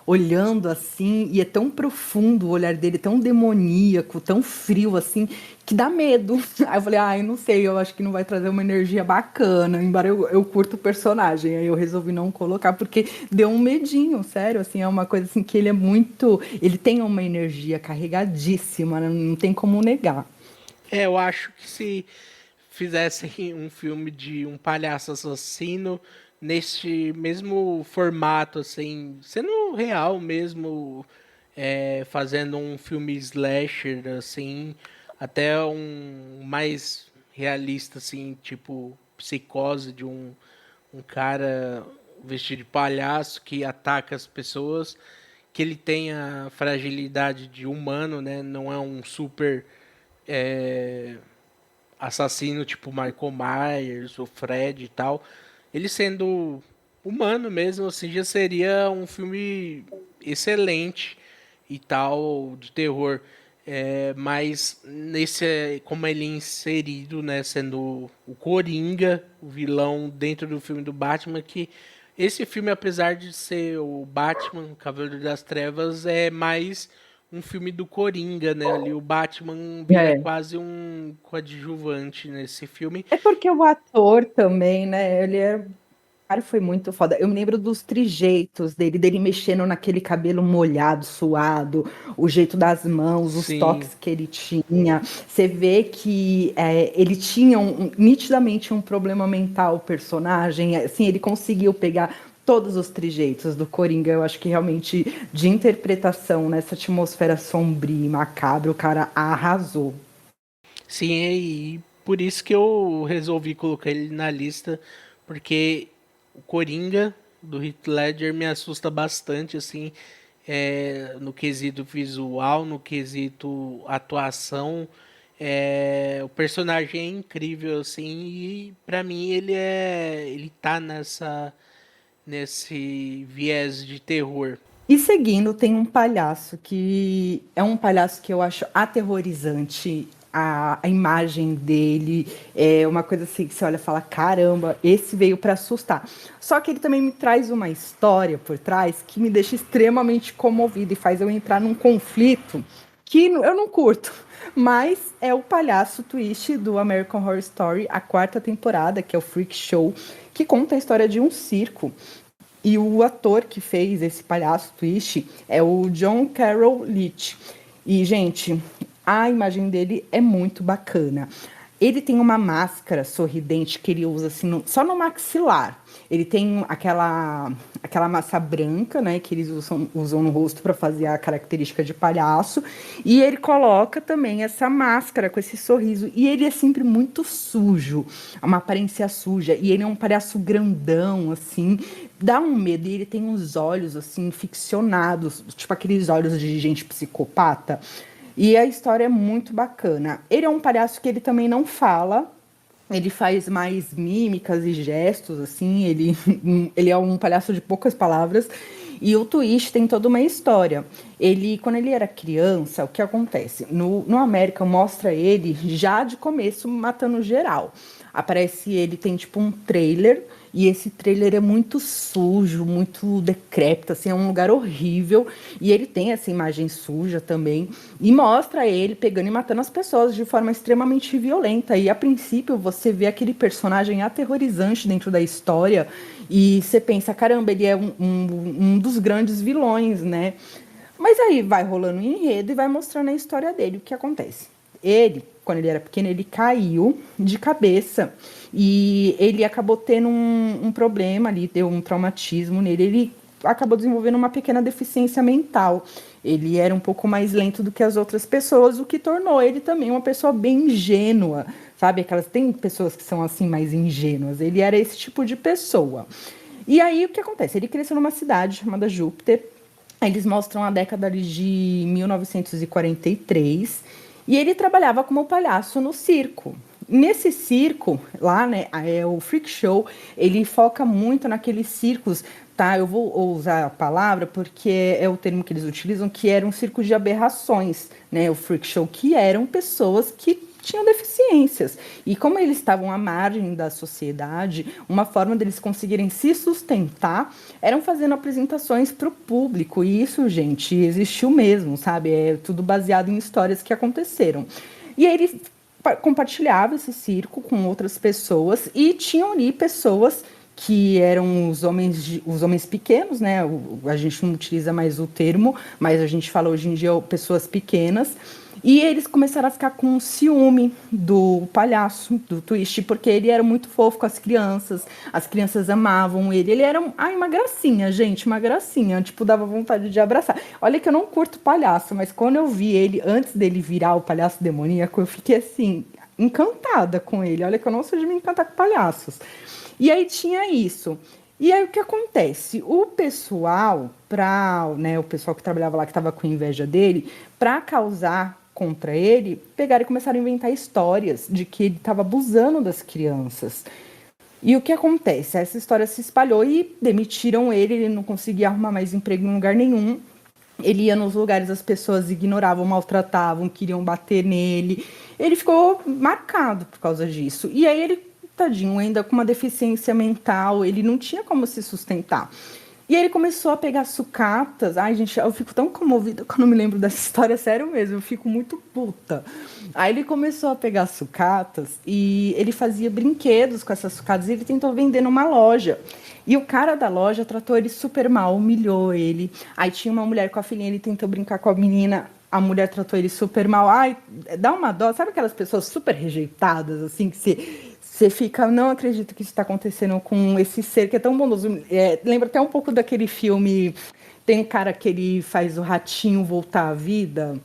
olhando assim, e é tão profundo o olhar dele, tão demoníaco, tão frio assim, que dá medo. Aí eu falei, ai, não sei, eu acho que não vai trazer uma energia bacana, embora eu curto o personagem. Aí eu resolvi não colocar, porque deu um medinho, sério, assim, é uma coisa assim que ele é muito. Ele tem uma energia carregadíssima, né? Não tem como negar. Eu acho que se fizessem um filme de um palhaço assassino neste mesmo formato, assim, sendo real mesmo, fazendo um filme slasher, assim, até um mais realista, assim, tipo Psicose de um cara vestido de palhaço que ataca as pessoas, que ele tem a fragilidade de humano, né? Não é um super assassino tipo Michael Myers, o Fred e tal. Ele sendo humano mesmo, assim, já seria um filme excelente e tal, de terror. Mas como ele é inserido, né, sendo o Coringa, o vilão dentro do filme do Batman, que esse filme, apesar de ser o Batman, Cavaleiro das Trevas, é mais um filme do Coringa, né? Ali o Batman vira É. quase um coadjuvante nesse filme. É porque o ator também, né? Cara, foi muito foda. Eu me lembro dos trejeitos dele mexendo naquele cabelo molhado, suado, o jeito das mãos, os Sim, toques que ele tinha. Você vê que ele tinha nitidamente um problema mental, o personagem. Assim, ele conseguiu pegar todos os trejeitos do Coringa. Eu acho que realmente, de interpretação nessa atmosfera sombria e macabra, o cara arrasou. sim, e por isso que eu resolvi colocar ele na lista, porque o Coringa do Heath Ledger me assusta bastante, assim, no quesito visual, no quesito atuação. O personagem é incrível, assim, e pra mim ele tá nesse viés de terror. E seguindo, tem um palhaço que é um palhaço que eu acho aterrorizante. a imagem dele é uma coisa assim que você olha e fala, caramba, esse veio para assustar. Só que ele também me traz uma história por trás que me deixa extremamente comovida e faz eu entrar num conflito que eu não curto. Mas é o palhaço twist do American Horror Story, a quarta temporada, que é o Freak Show, que conta a história de um circo. E o ator que fez esse palhaço twist é o John Carroll Leach. E, gente, a imagem dele é muito bacana. Ele tem uma máscara sorridente que ele usa assim só no maxilar. Ele tem aquela massa branca, né, que eles usam no rosto para fazer a característica de palhaço. E ele coloca também essa máscara com esse sorriso. E ele é sempre muito sujo, uma aparência suja. E ele é um palhaço grandão, assim, dá um medo. E ele tem uns olhos, assim, ficcionados, tipo aqueles olhos de gente psicopata. E a história é muito bacana. Ele é um palhaço que ele também não fala, ele faz mais mímicas e gestos, assim, ele é um palhaço de poucas palavras. E o Twist tem toda uma história. Quando ele era criança, o que acontece? No América mostra ele já de começo matando geral. Aparece ele, tem tipo um trailer, e esse trailer é muito sujo, muito decrépito, assim, é um lugar horrível, e ele tem essa imagem suja também, e mostra ele pegando e matando as pessoas de forma extremamente violenta, e a princípio você vê aquele personagem aterrorizante dentro da história, e você pensa, caramba, ele é um dos grandes vilões, né? Mas aí vai rolando um enredo e vai mostrando a história dele, o que acontece. Ele, quando ele era pequeno, ele caiu de cabeça e ele acabou tendo um problema ali, deu um traumatismo nele, ele acabou desenvolvendo uma pequena deficiência mental. Ele era um pouco mais lento do que as outras pessoas, o que tornou ele também uma pessoa bem ingênua, sabe? Tem pessoas que são assim mais ingênuas, ele era esse tipo de pessoa. E aí o que acontece? Ele cresceu numa cidade chamada Júpiter. Eles mostram a década ali de 1943 e ele trabalhava como palhaço no circo. Nesse circo, lá, né, é o Freak Show, ele foca muito naqueles circos, tá? Eu vou usar a palavra porque é o termo que eles utilizam, que era um circo de aberrações, né? O Freak Show, que eram pessoas que tinham deficiências. E como eles estavam à margem da sociedade, uma forma deles conseguirem se sustentar eram fazendo apresentações para o público. E isso, gente, existiu mesmo, sabe? É tudo baseado em histórias que aconteceram. E aí ele compartilhava esse circo com outras pessoas e tinham ali pessoas que eram os homens pequenos, né? A gente não utiliza mais o termo, mas a gente fala hoje em dia pessoas pequenas. E eles começaram a ficar com ciúme do palhaço, do Twist, porque ele era muito fofo com as crianças amavam ele. Ele era uma gracinha, gente, uma gracinha, tipo, dava vontade de abraçar. Olha que eu não curto palhaço, mas quando eu vi ele, antes dele virar o palhaço demoníaco, eu fiquei assim, encantada com ele. Olha que eu não sou de me encantar com palhaços. E aí tinha isso. E aí o que acontece? O pessoal, né, o pessoal que trabalhava lá, que estava com inveja dele, para causar contra ele, pegaram e começaram a inventar histórias de que ele estava abusando das crianças. E o que acontece? Essa história se espalhou e demitiram ele não conseguia arrumar mais emprego em lugar nenhum. Ele ia nos lugares, as pessoas ignoravam, maltratavam, queriam bater nele. Ele ficou marcado por causa disso. E aí ele, tadinho, ainda com uma deficiência mental, ele não tinha como se sustentar. E aí ele começou a pegar sucatas. Ai, gente, eu fico tão comovida quando eu me lembro dessa história, sério mesmo, eu fico muito puta. Aí ele começou a pegar sucatas e ele fazia brinquedos com essas sucatas e ele tentou vender numa loja. E o cara da loja tratou ele super mal, humilhou ele. Aí tinha uma mulher com a filhinha, ele tentou brincar com a menina, a mulher tratou ele super mal. Ai, dá uma dó, sabe aquelas pessoas super rejeitadas, assim, que você fica, não acredito que isso está acontecendo com esse ser que é tão bondoso. Lembra até um pouco daquele filme, tem um cara que ele faz o ratinho voltar à vida.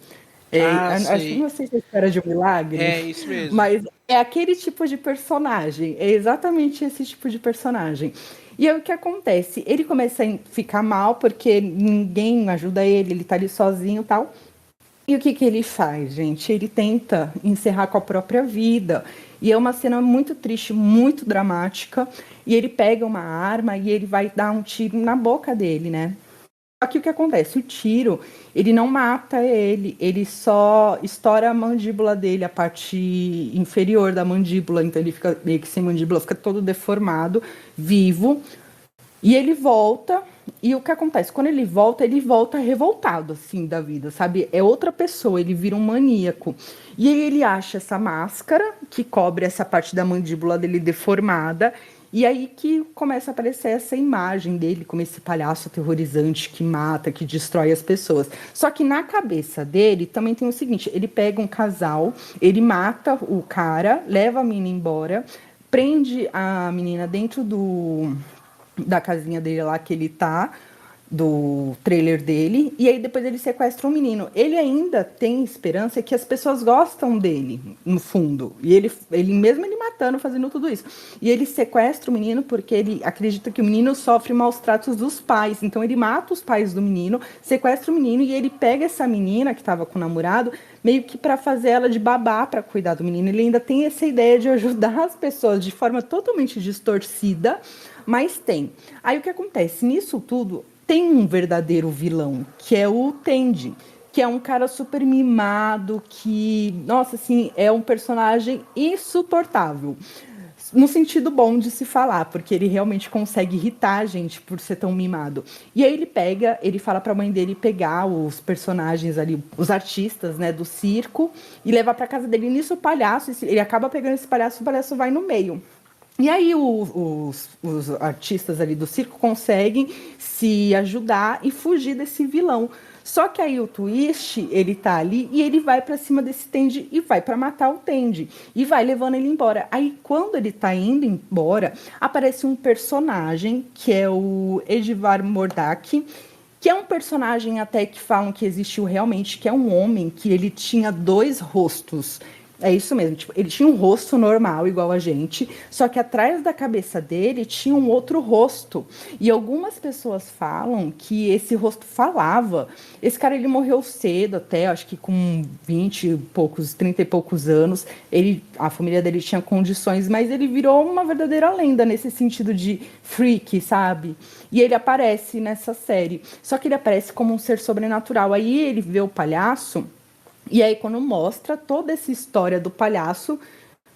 Não sei se é Espera de um Milagre. É isso mesmo. Mas é aquele tipo de personagem. É exatamente esse tipo de personagem. E aí o que acontece? Ele começa a ficar mal porque ninguém ajuda ele, ele tá ali sozinho e tal. E o que ele faz, gente? Ele tenta encerrar com a própria vida. E é uma cena muito triste, muito dramática. E ele pega uma arma e ele vai dar um tiro na boca dele, né? Só que o que acontece? O tiro, ele não mata ele, ele só estoura a mandíbula dele, a parte inferior da mandíbula, então ele fica meio que sem mandíbula, fica todo deformado, vivo, e ele volta, e o que acontece? Quando ele volta revoltado, assim, da vida, sabe? É outra pessoa, ele vira um maníaco. E aí ele acha essa máscara que cobre essa parte da mandíbula dele deformada, e aí que começa a aparecer essa imagem dele como esse palhaço aterrorizante que mata, que destrói as pessoas. Só que na cabeça dele também tem o seguinte: ele pega um casal, ele mata o cara, leva a menina embora, prende a menina dentro da casinha dele lá que ele tá, do trailer dele, e aí depois ele sequestra um menino. Ele ainda tem esperança que as pessoas gostam dele, no fundo. E ele mesmo ele matando, fazendo tudo isso. E ele sequestra o menino porque ele acredita que o menino sofre maus tratos dos pais. Então ele mata os pais do menino, sequestra o menino e ele pega essa menina que estava com o namorado, meio que para fazer ela de babá para cuidar do menino. Ele ainda tem essa ideia de ajudar as pessoas de forma totalmente distorcida, mas tem. Aí o que acontece? Nisso tudo, tem um verdadeiro vilão, que é o Tendi, que é um cara super mimado, que, nossa, assim, é um personagem insuportável. No sentido bom de se falar, porque ele realmente consegue irritar a gente por ser tão mimado. E aí ele fala pra mãe dele pegar os personagens ali, os artistas, né, do circo, e levar pra casa dele. E nisso o palhaço, ele acaba pegando esse palhaço, o palhaço vai no meio. E aí os artistas ali do circo conseguem se ajudar e fugir desse vilão. Só que aí o Twist, ele tá ali e ele vai pra cima desse Tendi e vai pra matar o Tendi. E vai levando ele embora. Aí quando ele tá indo embora, aparece um personagem que é o Edvar Mordak, que é um personagem até que falam que existiu realmente, que é um homem que ele tinha dois rostos. É isso mesmo, tipo, ele tinha um rosto normal, igual a gente, só que atrás da cabeça dele tinha um outro rosto. E algumas pessoas falam que esse rosto falava. Esse cara, ele morreu cedo até, acho que com 20 e poucos, 30 e poucos anos. A família dele tinha condições, mas ele virou uma verdadeira lenda nesse sentido de freak, sabe? E ele aparece nessa série. Só que ele aparece como um ser sobrenatural. Aí ele vê o palhaço. E aí, quando mostra toda essa história do palhaço,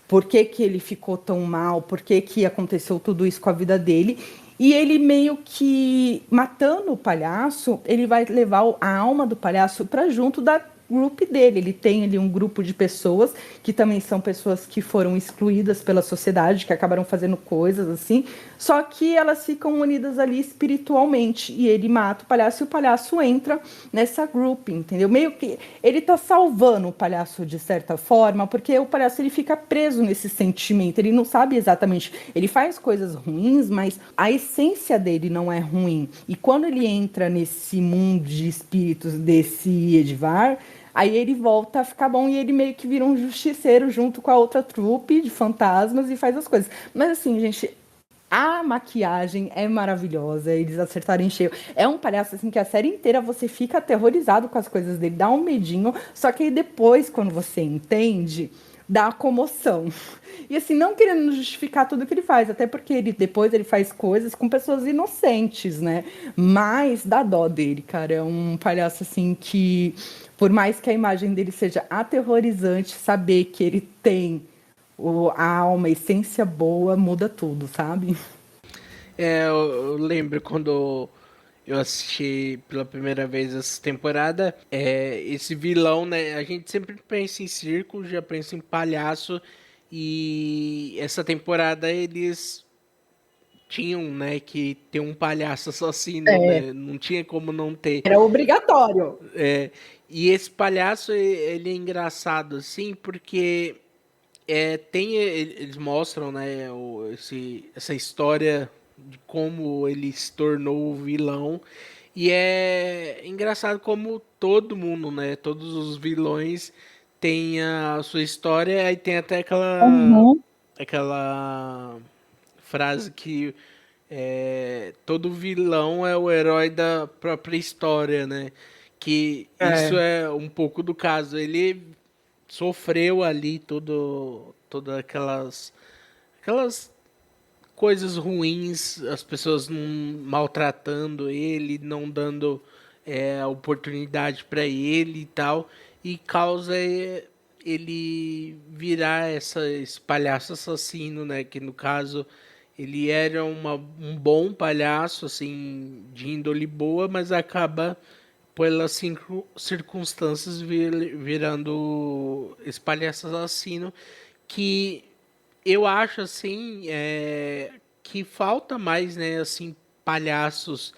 por que, que ele ficou tão mal, por que, que aconteceu tudo isso com a vida dele, e ele meio que, matando o palhaço, ele vai levar a alma do palhaço para junto da grupo dele. Ele tem ali um grupo de pessoas que também são pessoas que foram excluídas pela sociedade, que acabaram fazendo coisas assim, só que elas ficam unidas ali espiritualmente. E ele mata o palhaço e o palhaço entra nessa group, entendeu? Meio que ele tá salvando o palhaço de certa forma, porque o palhaço ele fica preso nesse sentimento, ele não sabe exatamente, ele faz coisas ruins, mas a essência dele não é ruim. E quando ele entra nesse mundo de espíritos desse Edvar, aí ele volta a ficar bom e ele meio que vira um justiceiro junto com a outra trupe de fantasmas e faz as coisas. Mas assim, gente, a maquiagem é maravilhosa, eles acertaram em cheio. É um palhaço assim que a série inteira você fica aterrorizado com as coisas dele, dá um medinho, só que aí depois, quando você entende, dá a comoção. E assim, não querendo justificar tudo que ele faz, até porque depois ele faz coisas com pessoas inocentes, né? Mas dá dó dele, cara. É um palhaço assim que, por mais que a imagem dele seja aterrorizante, saber que ele tem a alma, a essência boa, muda tudo, sabe? Eu lembro quando eu assisti pela primeira vez essa temporada, esse vilão, né? A gente sempre pensa em circo, já pensa em palhaço, e essa temporada eles tinham, né, que ter um palhaço assassino, É, né? Não tinha como não ter. era obrigatório. E esse palhaço, ele é engraçado, assim, porque eles mostram, né, essa história de como ele se tornou o vilão. E é engraçado como todo mundo, né, todos os vilões têm a sua história. Aí tem até Uhum. aquela frase que todo vilão é o herói da própria história, né? Que isso É. é um pouco do caso. Ele sofreu ali todas aquelas coisas ruins, as pessoas não maltratando ele, não dando oportunidade para ele e tal, e causa ele virar esse palhaço assassino, né? Que no caso ele era um bom palhaço, assim, de índole boa, mas acaba pelas circunstâncias virando esse palhaço assassino que eu acho assim que falta mais, né, assim, palhaços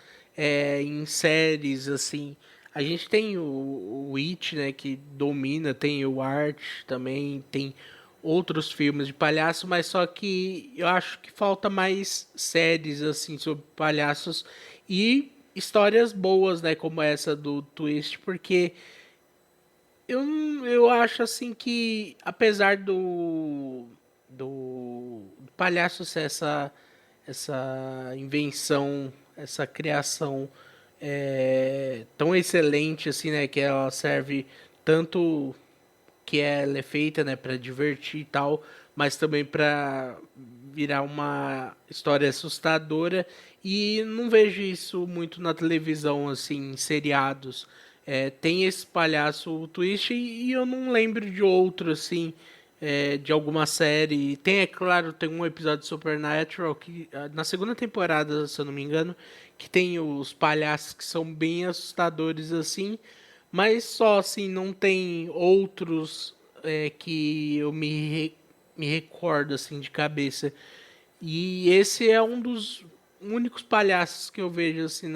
em séries, assim. A gente tem o It, né, que domina, tem o Art também, tem outros filmes de palhaço, mas só que eu acho que falta mais séries assim sobre palhaços e histórias boas, né, como essa do Twist, porque eu acho assim que apesar do palhaço ser essa invenção, essa criação tão excelente assim, né, que ela serve tanto que ela é feita, né, para divertir e tal, mas também para virar uma história assustadora e não vejo isso muito na televisão, assim, em seriados. Tem esse palhaço o Twist e eu não lembro de outro, assim, de alguma série. Tem, é claro, tem um episódio de Supernatural que na segunda temporada, se eu não me engano, que tem os palhaços que são bem assustadores, assim, mas só assim, não tem outros que eu me recordo assim de cabeça. E esse é um dos únicos palhaços que eu vejo assim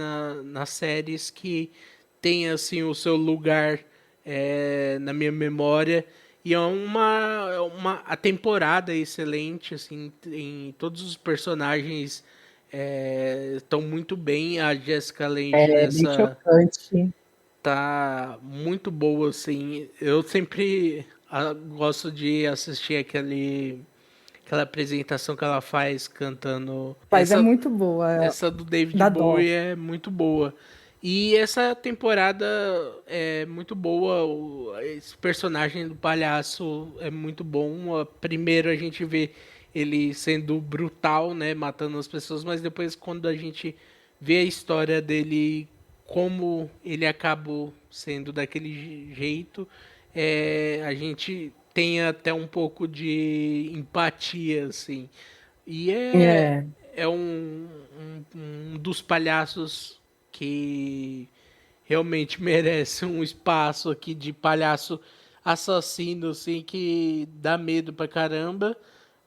nas séries que tem assim o seu lugar na minha memória. E é a temporada é excelente, assim, em todos os personagens estão muito bem. A Jessica Lange É bem nessa chocante. tá muito boa, assim. Eu sempre gosto de assistir aquela apresentação que ela faz cantando. Mas é muito boa, Essa do David dá dó. Bowie é muito boa. E essa temporada é muito boa. Esse personagem do palhaço é muito bom. Primeiro a gente vê ele sendo brutal, né, matando as pessoas, mas depois quando a gente vê a história dele, como ele acabou sendo daquele jeito, a gente tem até um pouco de empatia, assim. E É, é um dos palhaços que realmente merece um espaço aqui de palhaço assassino, assim, que dá medo pra caramba,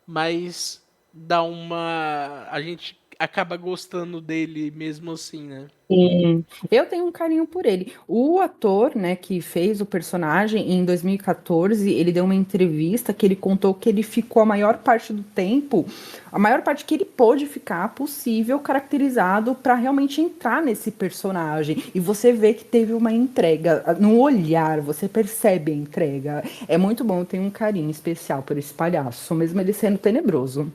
mas dá uma. A gente acaba gostando dele mesmo assim, né? sim. Eu tenho um carinho por ele. O ator, né, que fez o personagem em 2014, ele deu uma entrevista que ele contou que ele ficou a maior parte do tempo, a maior parte que ele pôde ficar possível, caracterizado para realmente entrar nesse personagem. E você vê que teve uma entrega no olhar, você percebe a entrega. É muito bom, eu tenho um carinho especial por esse palhaço, mesmo ele sendo tenebroso.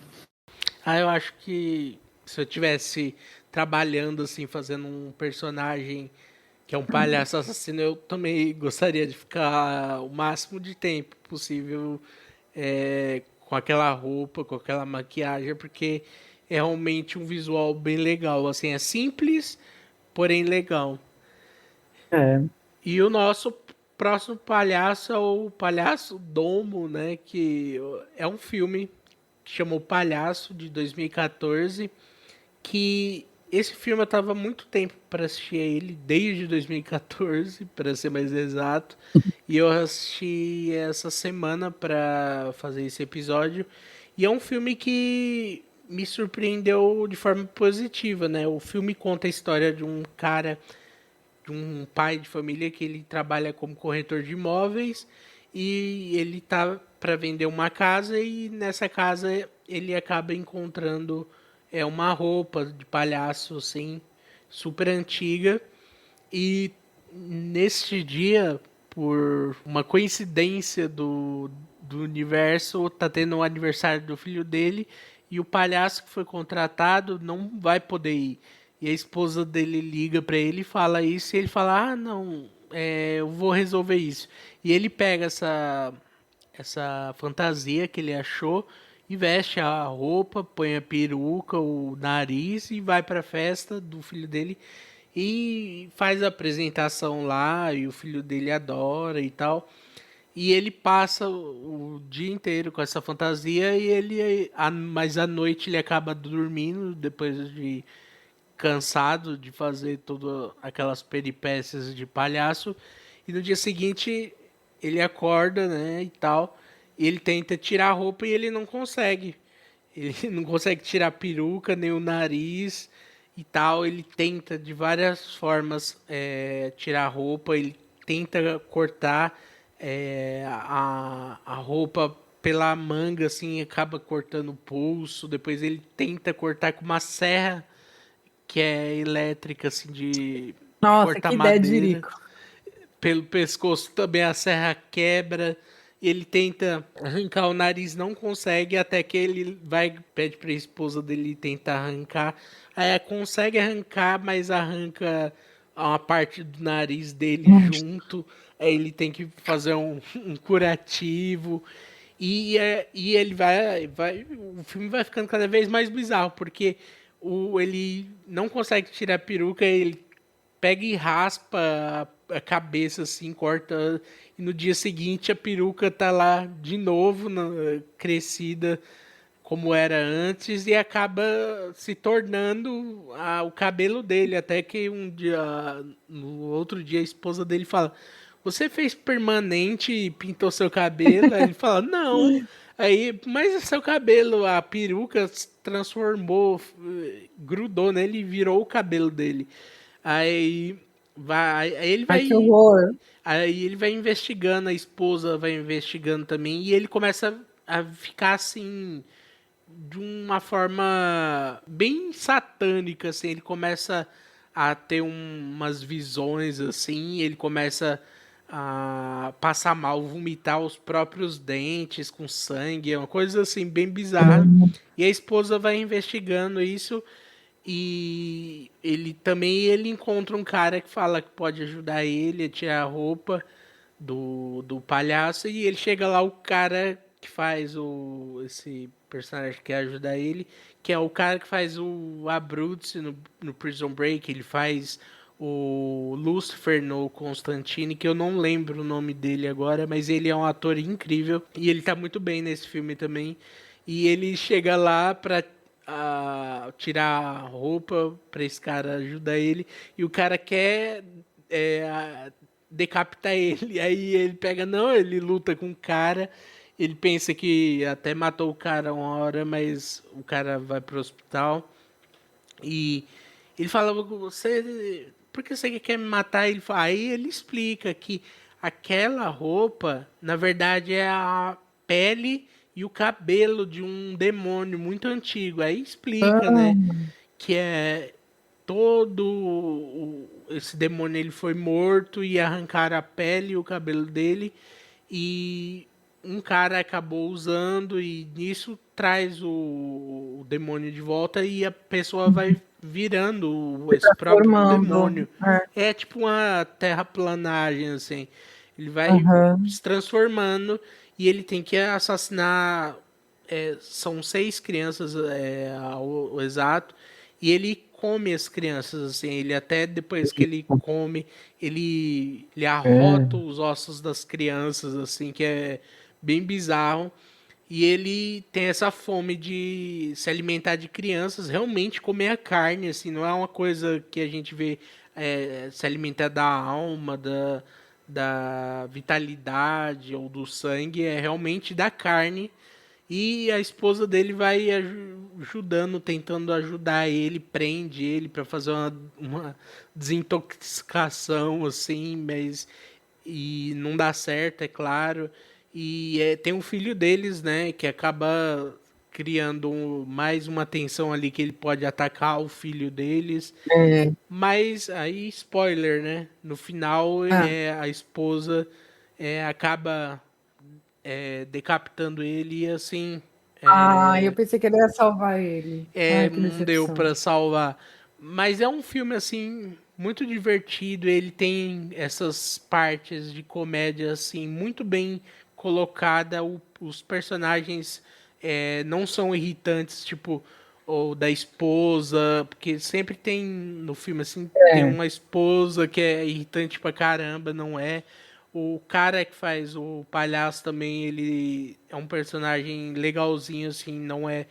Ah, eu acho que se eu tivesse trabalhando assim, fazendo um personagem que é um palhaço assassino, eu também gostaria de ficar o máximo de tempo possível com aquela roupa, com aquela maquiagem, porque é realmente um visual bem legal. Assim, é simples, porém legal. É. E o nosso próximo palhaço é o Palhaço Domo, né? Que é um filme que chamou Palhaço de 2014, que esse filme eu tava muito tempo para assistir ele, desde 2014, para ser mais exato, e eu assisti essa semana para fazer esse episódio, e é um filme que me surpreendeu de forma positiva, né? O filme conta a história de um cara, de um pai de família que ele trabalha como corretor de imóveis e ele tá para vender uma casa e nessa casa ele acaba encontrando uma roupa de palhaço assim super antiga e neste dia por uma coincidência do universo tá tendo o aniversário do filho dele e o palhaço que foi contratado não vai poder ir. E a esposa dele liga para ele e fala isso, e ele fala: "Ah, não, eu vou resolver isso". E ele pega essa fantasia que ele achou e veste a roupa, põe a peruca, o nariz e vai pra festa do filho dele e faz a apresentação lá e o filho dele adora e tal. E ele passa o dia inteiro com essa fantasia e mas à noite ele acaba dormindo depois de cansado de fazer todas aquelas peripécias de palhaço. E no dia seguinte ele acorda, né, e tal. E ele tenta tirar a roupa e ele não consegue. Ele não consegue tirar a peruca, nem o nariz e tal. Ele tenta de várias formas tirar a roupa. Ele tenta cortar a roupa pela manga, assim, acaba cortando o pulso. Depois ele tenta cortar com uma serra que é elétrica, assim, de Nossa, cortar que ideia de madeira. Jerico. Pelo pescoço também a serra quebra. Ele tenta arrancar o nariz, não consegue, até que ele vai, pede pra esposa dele tentar arrancar. Aí consegue arrancar, mas arranca uma parte do nariz dele junto. Aí ele tem que fazer um curativo. E ele o filme vai ficando cada vez mais bizarro, porque ele não consegue tirar a peruca, ele pega e raspa a cabeça assim, corta. E no dia seguinte a peruca tá lá de novo, crescida como era antes, e acaba se tornando o cabelo dele. Até que um dia, no outro dia, a esposa dele fala: Você fez permanente e pintou seu cabelo? Aí ele fala: Não. Aí, mas seu cabelo, a peruca se transformou, grudou nele e virou o cabelo dele. Aí aí ele Ai, que vai, horror. aí ele vai investigando, a esposa vai investigando também e ele começa a ficar assim de uma forma bem satânica, assim, ele começa a ter umas visões assim, ele começa a passar mal, vomitar os próprios dentes com sangue, é uma coisa assim bem bizarra. E a esposa vai investigando isso e ele encontra um cara que fala que pode ajudar ele a tirar a roupa do palhaço e ele chega lá, o cara que faz esse personagem que ajuda ele, que é o cara que faz o Abruzzi no Prison Break, ele faz o Lucifer no Constantine, que eu não lembro o nome dele agora, mas ele é um ator incrível e ele tá muito bem nesse filme também. E ele chega lá pra tirar a roupa pra esse cara ajudar ele e o cara quer decapitar ele. Aí ele pega, não, ele luta com o cara. Ele pensa que até matou o cara uma hora, mas o cara vai pro hospital. E ele fala, você, por que você quer me matar? Aí ele explica que aquela roupa, na verdade, é a pele e o cabelo de um demônio muito antigo. Aí explica, né, que é esse demônio ele foi morto e arrancaram a pele e o cabelo dele e um cara acabou usando e nisso traz o demônio de volta e a pessoa vai virando esse próprio Transformando. demônio. É. É tipo uma terraplanagem assim. Ele vai Aham. se transformando e ele tem que assassinar são 6 crianças ao exato e ele come as crianças, assim, ele até depois que ele come, ele arrota os ossos das crianças, assim, que é bem bizarro. E ele tem essa fome de se alimentar de crianças, realmente comer a carne, assim, não é uma coisa que a gente vê se alimentar da alma, da vitalidade ou do sangue, é realmente da carne e a esposa dele vai ajudando, tentando ajudar ele, prende ele para fazer uma desintoxicação assim, mas e não dá certo, é claro. E tem um filho deles, né, que acaba criando mais uma tensão ali que ele pode atacar o filho deles. É. Mas aí, spoiler, né? No final, Ah. a esposa acaba decapitando ele e assim Eu pensei que ele ia salvar ele. Ai, que não deu decepção. pra salvar. Mas é um filme assim muito divertido. Ele tem essas partes de comédia assim muito bem colocada. Os personagens não são irritantes, tipo, ou da esposa, porque sempre tem no filme assim, tem É. uma esposa que é irritante pra caramba, não é? O cara que faz o palhaço também, ele é um personagem legalzinho, assim, não é,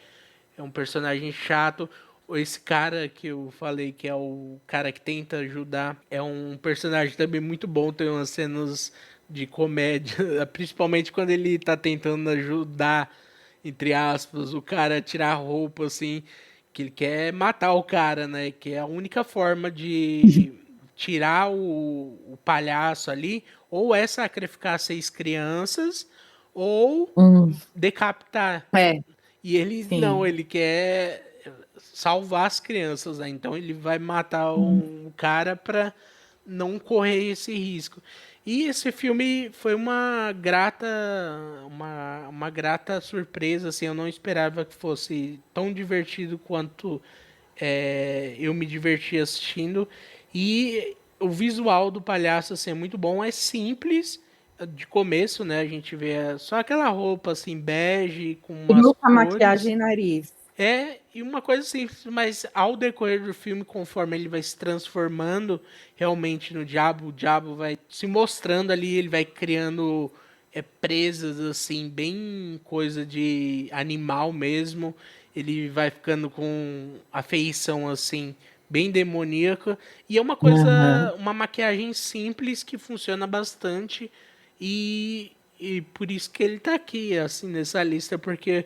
é um personagem chato. Esse cara que eu falei que é o cara que tenta ajudar é um personagem também muito bom, tem umas cenas de comédia, principalmente quando ele tá tentando ajudar, entre aspas, o cara a tirar a roupa, assim, que ele quer matar o cara, né? Que é a única forma de tirar o palhaço ali, ou é sacrificar 6 crianças, ou Hum, decapitar. é, E ele não, sim. ele quer salvar as crianças, né? Então ele vai matar um cara pra não correr esse risco. E esse filme foi uma grata surpresa, assim, eu não esperava que fosse tão divertido quanto eu me diverti assistindo. E o visual do palhaço assim, é muito bom, é simples de começo, né? A gente vê só aquela roupa assim bege com umas Peruca, cores. maquiagem e nariz. E uma coisa simples, mas ao decorrer do filme, conforme ele vai se transformando realmente no diabo, o diabo vai se mostrando ali, ele vai criando presas assim, bem coisa de animal mesmo. Ele vai ficando com a feição assim, bem demoníaca. E é uma Aham. coisa, uma maquiagem simples que funciona bastante. E por isso que ele tá aqui, assim, nessa lista, porque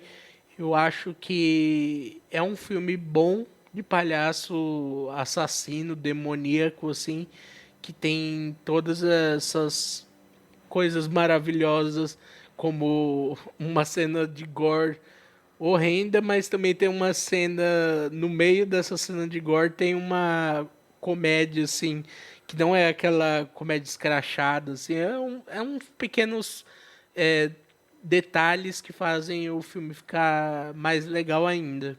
eu acho que é um filme bom de palhaço assassino, demoníaco, assim, que tem todas essas coisas maravilhosas, como uma cena de gore horrenda, mas também tem uma cena, no meio dessa cena de gore, tem uma comédia, assim, que não é aquela comédia escrachada, assim, é uns pequenos é, detalhes que fazem o filme ficar mais legal ainda.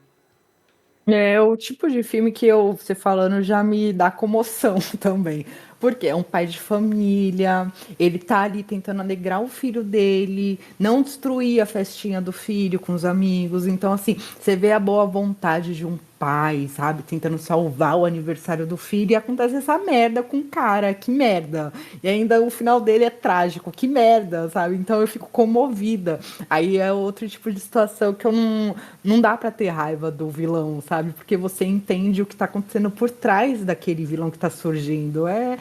É o tipo de filme que você falando já me dá comoção também. Porque é um pai de família, ele tá ali tentando alegrar o filho dele, não destruir a festinha do filho com os amigos. Então, assim, você vê a boa vontade de um pai, sabe, tentando salvar o aniversário do filho e acontece essa merda com o cara, que merda. E ainda o final dele é trágico, que merda, sabe? Então eu fico comovida. Aí é outro tipo de situação que eu não dá pra ter raiva do vilão, sabe? Porque você entende o que tá acontecendo por trás daquele vilão que tá surgindo. É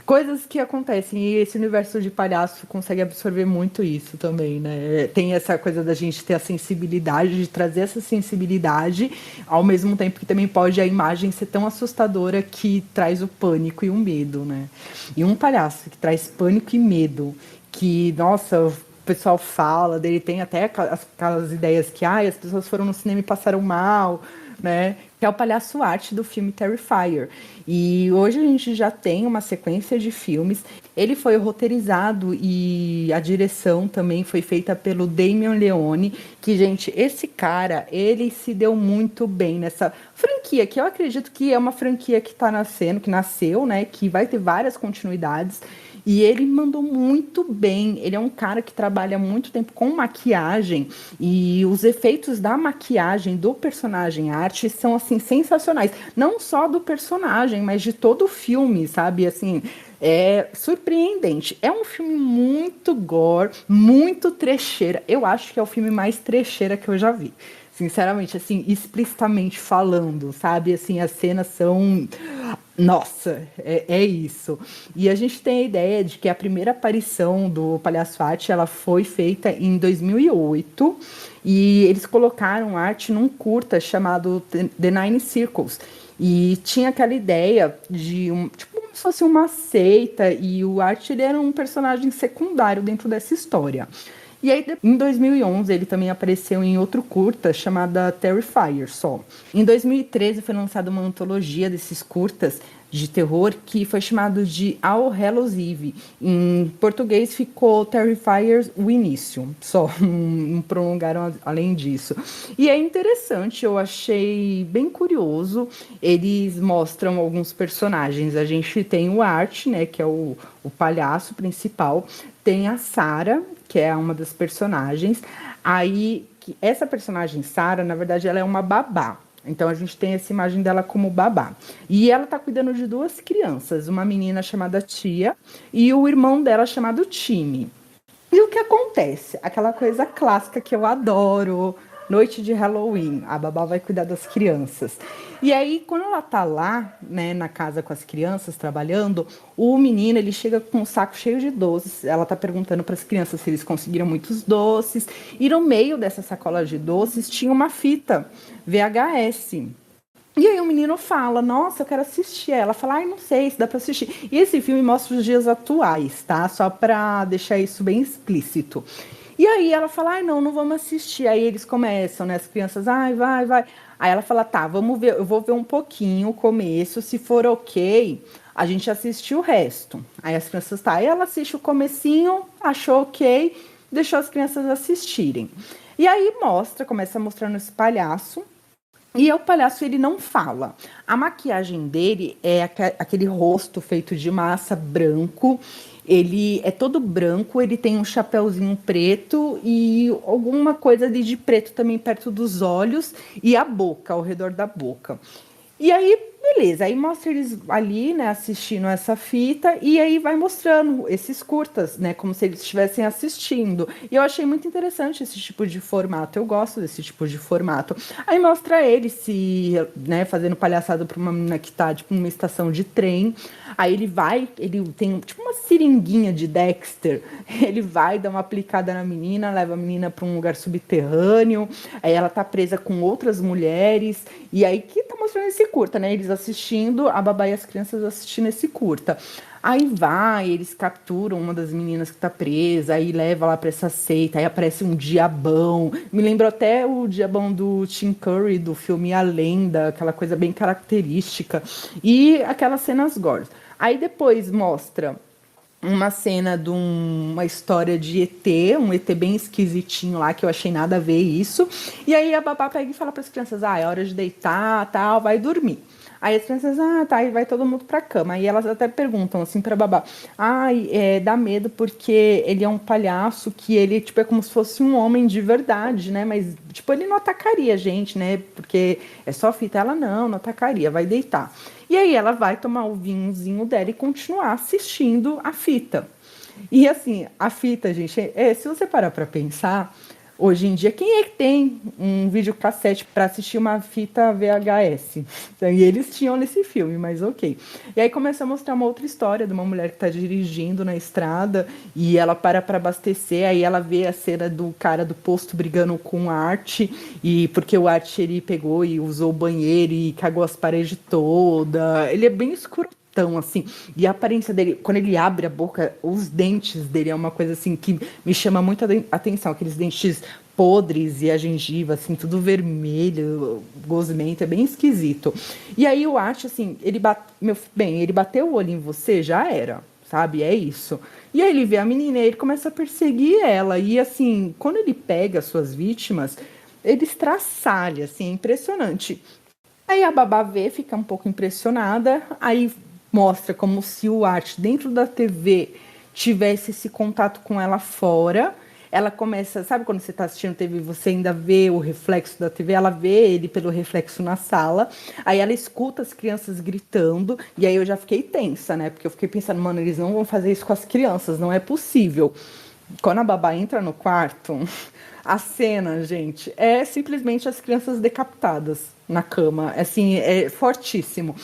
coisas que acontecem. E esse universo de palhaço consegue absorver muito isso também, né? Tem essa coisa da gente ter a sensibilidade, de trazer essa sensibilidade, ao mesmo tempo que também pode a imagem ser tão assustadora que traz o pânico e o medo, né? E um palhaço que traz pânico e medo, que, nossa, o pessoal fala dele, tem até aquelas ideias que as pessoas foram no cinema e passaram mal, né? Que é o palhaço arte do filme Terrifier. E hoje a gente já tem uma sequência de filmes. Ele foi roteirizado e a direção também foi feita pelo Damien Leone, que, gente, esse cara, ele se deu muito bem nessa franquia, que eu acredito que é uma franquia que está nascendo, que nasceu, né? Que vai ter várias continuidades. E ele mandou muito bem. Ele é um cara que trabalha muito tempo com maquiagem e os efeitos da maquiagem do personagem arte são assim sensacionais. Não só do personagem, mas de todo o filme, sabe? Assim, é surpreendente. É um filme muito gore, muito trecheira. Eu acho que é o filme mais trecheira que eu já vi. Sinceramente, assim, explicitamente falando, sabe? Assim, as cenas são. Nossa, é isso. E a gente tem a ideia de que a primeira aparição do Palhaço Arte ela foi feita em 2008 e eles colocaram arte num curta chamado The Nine Circles. E tinha aquela ideia de tipo, como se fosse uma seita e o Art ele era um personagem secundário dentro dessa história. E aí, em 2011, ele também apareceu em outro curta chamada Terrifier, só. Em 2013 foi lançada uma antologia desses curtas de terror que foi chamado de All Hallows Eve. Em português ficou Terrifier o início, só não prolongaram além disso. E é interessante, eu achei bem curioso. Eles mostram alguns personagens. A gente tem o Art, né, que é o palhaço principal. Tem a Sarah, que é uma das personagens. Aí que essa personagem, Sarah, na verdade, ela é uma babá. Então a gente tem essa imagem dela como babá. E ela tá cuidando de duas crianças, uma menina chamada Tia e o irmão dela chamado Timmy. E o que acontece? Aquela coisa clássica que eu adoro, noite de Halloween, a babá vai cuidar das crianças. E aí, quando ela tá lá, né, na casa com as crianças, trabalhando, o menino, ele chega com um saco cheio de doces, ela tá perguntando para as crianças se eles conseguiram muitos doces, e no meio dessa sacola de doces tinha uma fita VHS. E aí o menino fala, nossa, eu quero assistir. Ela fala, ai, não sei se dá pra assistir. E esse filme mostra os dias atuais, tá? Só pra deixar isso bem explícito. E aí ela fala, ai, não vamos assistir. Aí eles começam, né? As crianças, ai, vai. Aí ela fala, tá, vamos ver, eu vou ver um pouquinho o começo. Se for ok, a gente assiste o resto. Aí as crianças, tá. Aí ela assiste o comecinho, achou ok, deixou as crianças assistirem. E aí começa mostrando esse palhaço. E o palhaço, ele não fala. A maquiagem dele é aquele rosto feito de massa branco. Ele é todo branco, ele tem um chapéuzinho preto e alguma coisa ali de preto também perto dos olhos e a boca, ao redor da boca. E aí, beleza, aí mostra eles ali, né, assistindo essa fita, e aí vai mostrando esses curtas, né, como se eles estivessem assistindo. E eu achei muito interessante esse tipo de formato, eu gosto desse tipo de formato. Aí mostra ele né, fazendo palhaçada pra uma menina que tá, tipo, numa estação de trem. Aí ele tem, tipo, uma seringuinha de Dexter, ele vai dar uma aplicada na menina, leva a menina pra um lugar subterrâneo, aí ela tá presa com outras mulheres, e aí que tá mostrando esse curta, né? Eles assistindo, a babá e as crianças assistindo esse curta. Aí eles capturam uma das meninas que tá presa, aí leva lá pra essa seita, aí aparece um diabão. Me lembra até o diabão do Tim Curry, do filme A Lenda, aquela coisa bem característica. E aquelas cenas gore. Aí depois mostra uma cena de uma história de ET, um ET bem esquisitinho lá, que eu achei nada a ver isso. E aí a babá pega e fala para as crianças, é hora de deitar, tal, vai dormir. Aí as crianças, tá, e vai todo mundo pra cama. Aí elas até perguntam assim pra babá, dá medo porque ele é um palhaço que ele, tipo, é como se fosse um homem de verdade, né? Mas, tipo, ele não atacaria a gente, né? Porque é só fita. Ela, não atacaria, vai deitar. E aí ela vai tomar o vinhozinho dela e continuar assistindo a fita. E assim, a fita, gente, se você parar pra pensar, hoje em dia, quem é que tem um videocassete para assistir uma fita VHS? E eles tinham nesse filme, mas ok. E aí começa a mostrar uma outra história de uma mulher que está dirigindo na estrada e ela para abastecer, aí ela vê a cena do cara do posto brigando com o Art, e porque o Art ele pegou e usou o banheiro e cagou as paredes todas. Ele é bem escuro. Assim, e a aparência dele, quando ele abre a boca, os dentes dele é uma coisa assim que me chama muito a atenção, aqueles dentes podres e a gengiva, assim, tudo vermelho, gosmento, é bem esquisito. E aí eu acho assim, ele bateu o olho em você, já era, sabe? É isso. E aí ele vê a menina e ele começa a perseguir ela. E assim, quando ele pega as suas vítimas, ele estraçalha, assim, é impressionante. Aí a babá vê, fica um pouco impressionada, aí mostra como se o Art dentro da TV tivesse esse contato com ela fora. Ela começa, sabe quando você está assistindo TV e você ainda vê o reflexo da TV? Ela vê ele pelo reflexo na sala, aí ela escuta as crianças gritando, e aí eu já fiquei tensa, né? Porque eu fiquei pensando, mano, eles não vão fazer isso com as crianças, não é possível. Quando a babá entra no quarto, a cena, gente, é simplesmente as crianças decapitadas na cama, assim, é fortíssimo.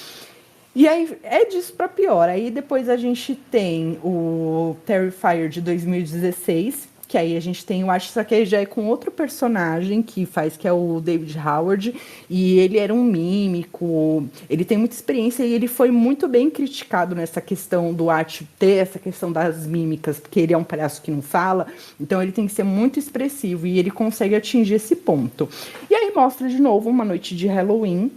E aí é disso para pior. Aí depois a gente tem o Terrifier de 2016, que aí a gente tem, eu acho, só que aí já é com outro personagem que faz, que é o David Howard, e ele era um mímico, ele tem muita experiência e ele foi muito bem criticado nessa questão do Art ter essa questão das mímicas, porque ele é um palhaço que não fala, então ele tem que ser muito expressivo e ele consegue atingir esse ponto. E aí mostra de novo uma noite de Halloween,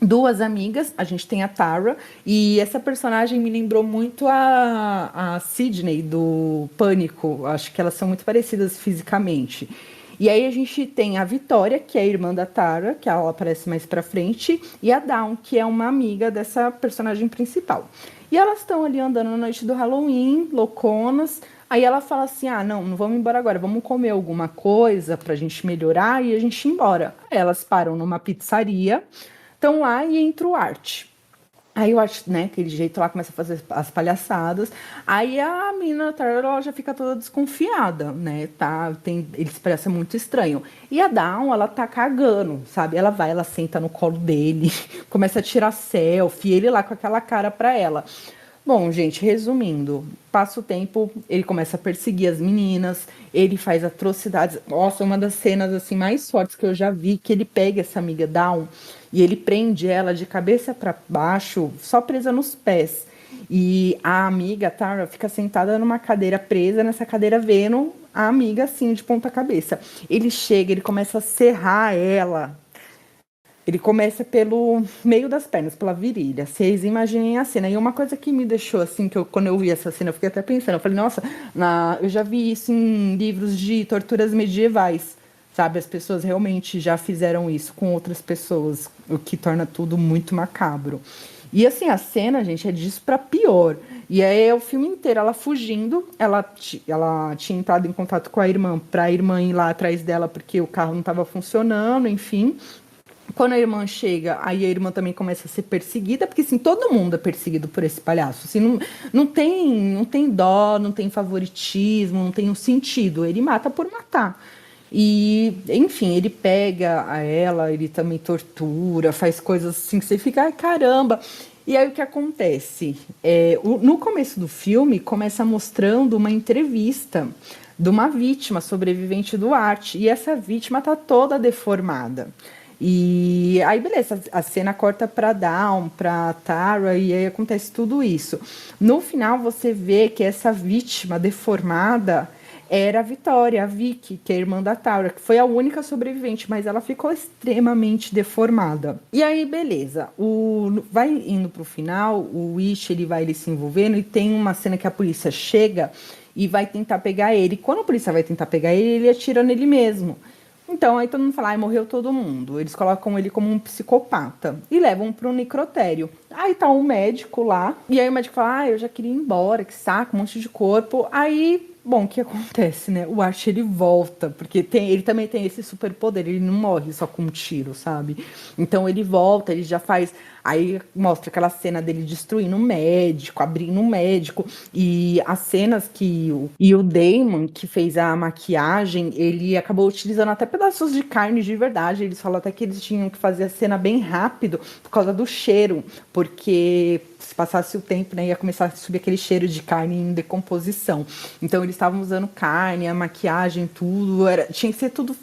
duas amigas, a gente tem a Tara, e essa personagem me lembrou muito a Sydney do Pânico, acho que elas são muito parecidas fisicamente. E aí a gente tem a Vitória, que é a irmã da Tara, que ela aparece mais pra frente, e a Dawn, que é uma amiga dessa personagem principal. E elas estão ali andando na noite do Halloween, louconas, Aí ela fala assim, ah, não vamos embora agora, vamos comer alguma coisa pra gente melhorar e a gente ir embora. Aí elas param numa pizzaria, estão lá e entra o Art. Aí eu acho, né, aquele jeito lá começa a fazer as palhaçadas. Aí a menina ela já fica toda desconfiada, né? Tá, ele se parece muito estranho. E a Dawn, ela tá cagando, sabe? Ela senta no colo dele, começa a tirar selfie, ele lá com aquela cara pra ela. Bom, gente, resumindo, passa o tempo, ele começa a perseguir as meninas, ele faz atrocidades. Nossa, uma das cenas assim mais fortes que eu já vi, que ele pega essa amiga Dawn e ele prende ela de cabeça para baixo, só presa nos pés. E a amiga Tara fica sentada numa cadeira presa, nessa cadeira vendo a amiga assim de ponta cabeça. Ele chega, ele começa a serrar ela. Ele começa pelo meio das pernas, pela virilha. Vocês imaginem a cena. E uma coisa que me deixou assim, quando eu vi essa cena, eu fiquei até pensando. Eu falei, nossa, eu já vi isso em livros de torturas medievais. Sabe, as pessoas realmente já fizeram isso com outras pessoas, o que torna tudo muito macabro. E assim, a cena, gente, é disso pra pior. E aí é o filme inteiro, ela fugindo, ela tinha entrado em contato com a irmã, pra irmã ir lá atrás dela, porque o carro não estava funcionando, enfim. Quando a irmã chega, aí a irmã também começa a ser perseguida, porque assim, todo mundo é perseguido por esse palhaço. Assim, não tem dó, não tem favoritismo, não tem um sentido. Ele mata por matar. E, enfim, ele pega a ela, ele também tortura, faz coisas assim que você fica, ai caramba. E aí o que acontece? No começo do filme, começa mostrando uma entrevista de uma vítima sobrevivente do Art. E essa vítima tá toda deformada. E aí, beleza, a cena corta pra Dawn, pra Tara, e aí acontece tudo isso. No final, você vê que essa vítima deformada era a Vitória, a Vicky, que é a irmã da Tara, que foi a única sobrevivente, mas ela ficou extremamente deformada. E aí, beleza, vai indo pro final, o Wish, ele vai se envolvendo, e tem uma cena que a polícia chega e vai tentar pegar ele. Quando a polícia vai tentar pegar ele, ele atira nele mesmo. Então, aí todo mundo fala, morreu todo mundo. Eles colocam ele como um psicopata e levam para um necrotério. Aí tá um médico lá, e aí o médico fala, eu já queria ir embora, que saco, um monte de corpo. Aí, bom, o que acontece, né? O Art, ele volta, porque ele também tem esse superpoder, ele não morre só com um tiro, sabe? Então ele volta, ele já faz... Aí mostra aquela cena dele destruindo um médico, abrindo um médico. E as cenas e o Damon, que fez a maquiagem, ele acabou utilizando até pedaços de carne de verdade. Eles falam até que eles tinham que fazer a cena bem rápido por causa do cheiro. Porque se passasse o tempo, né, ia começar a subir aquele cheiro de carne em decomposição. Então eles estavam usando carne, a maquiagem, tudo. Tinha que ser tudo...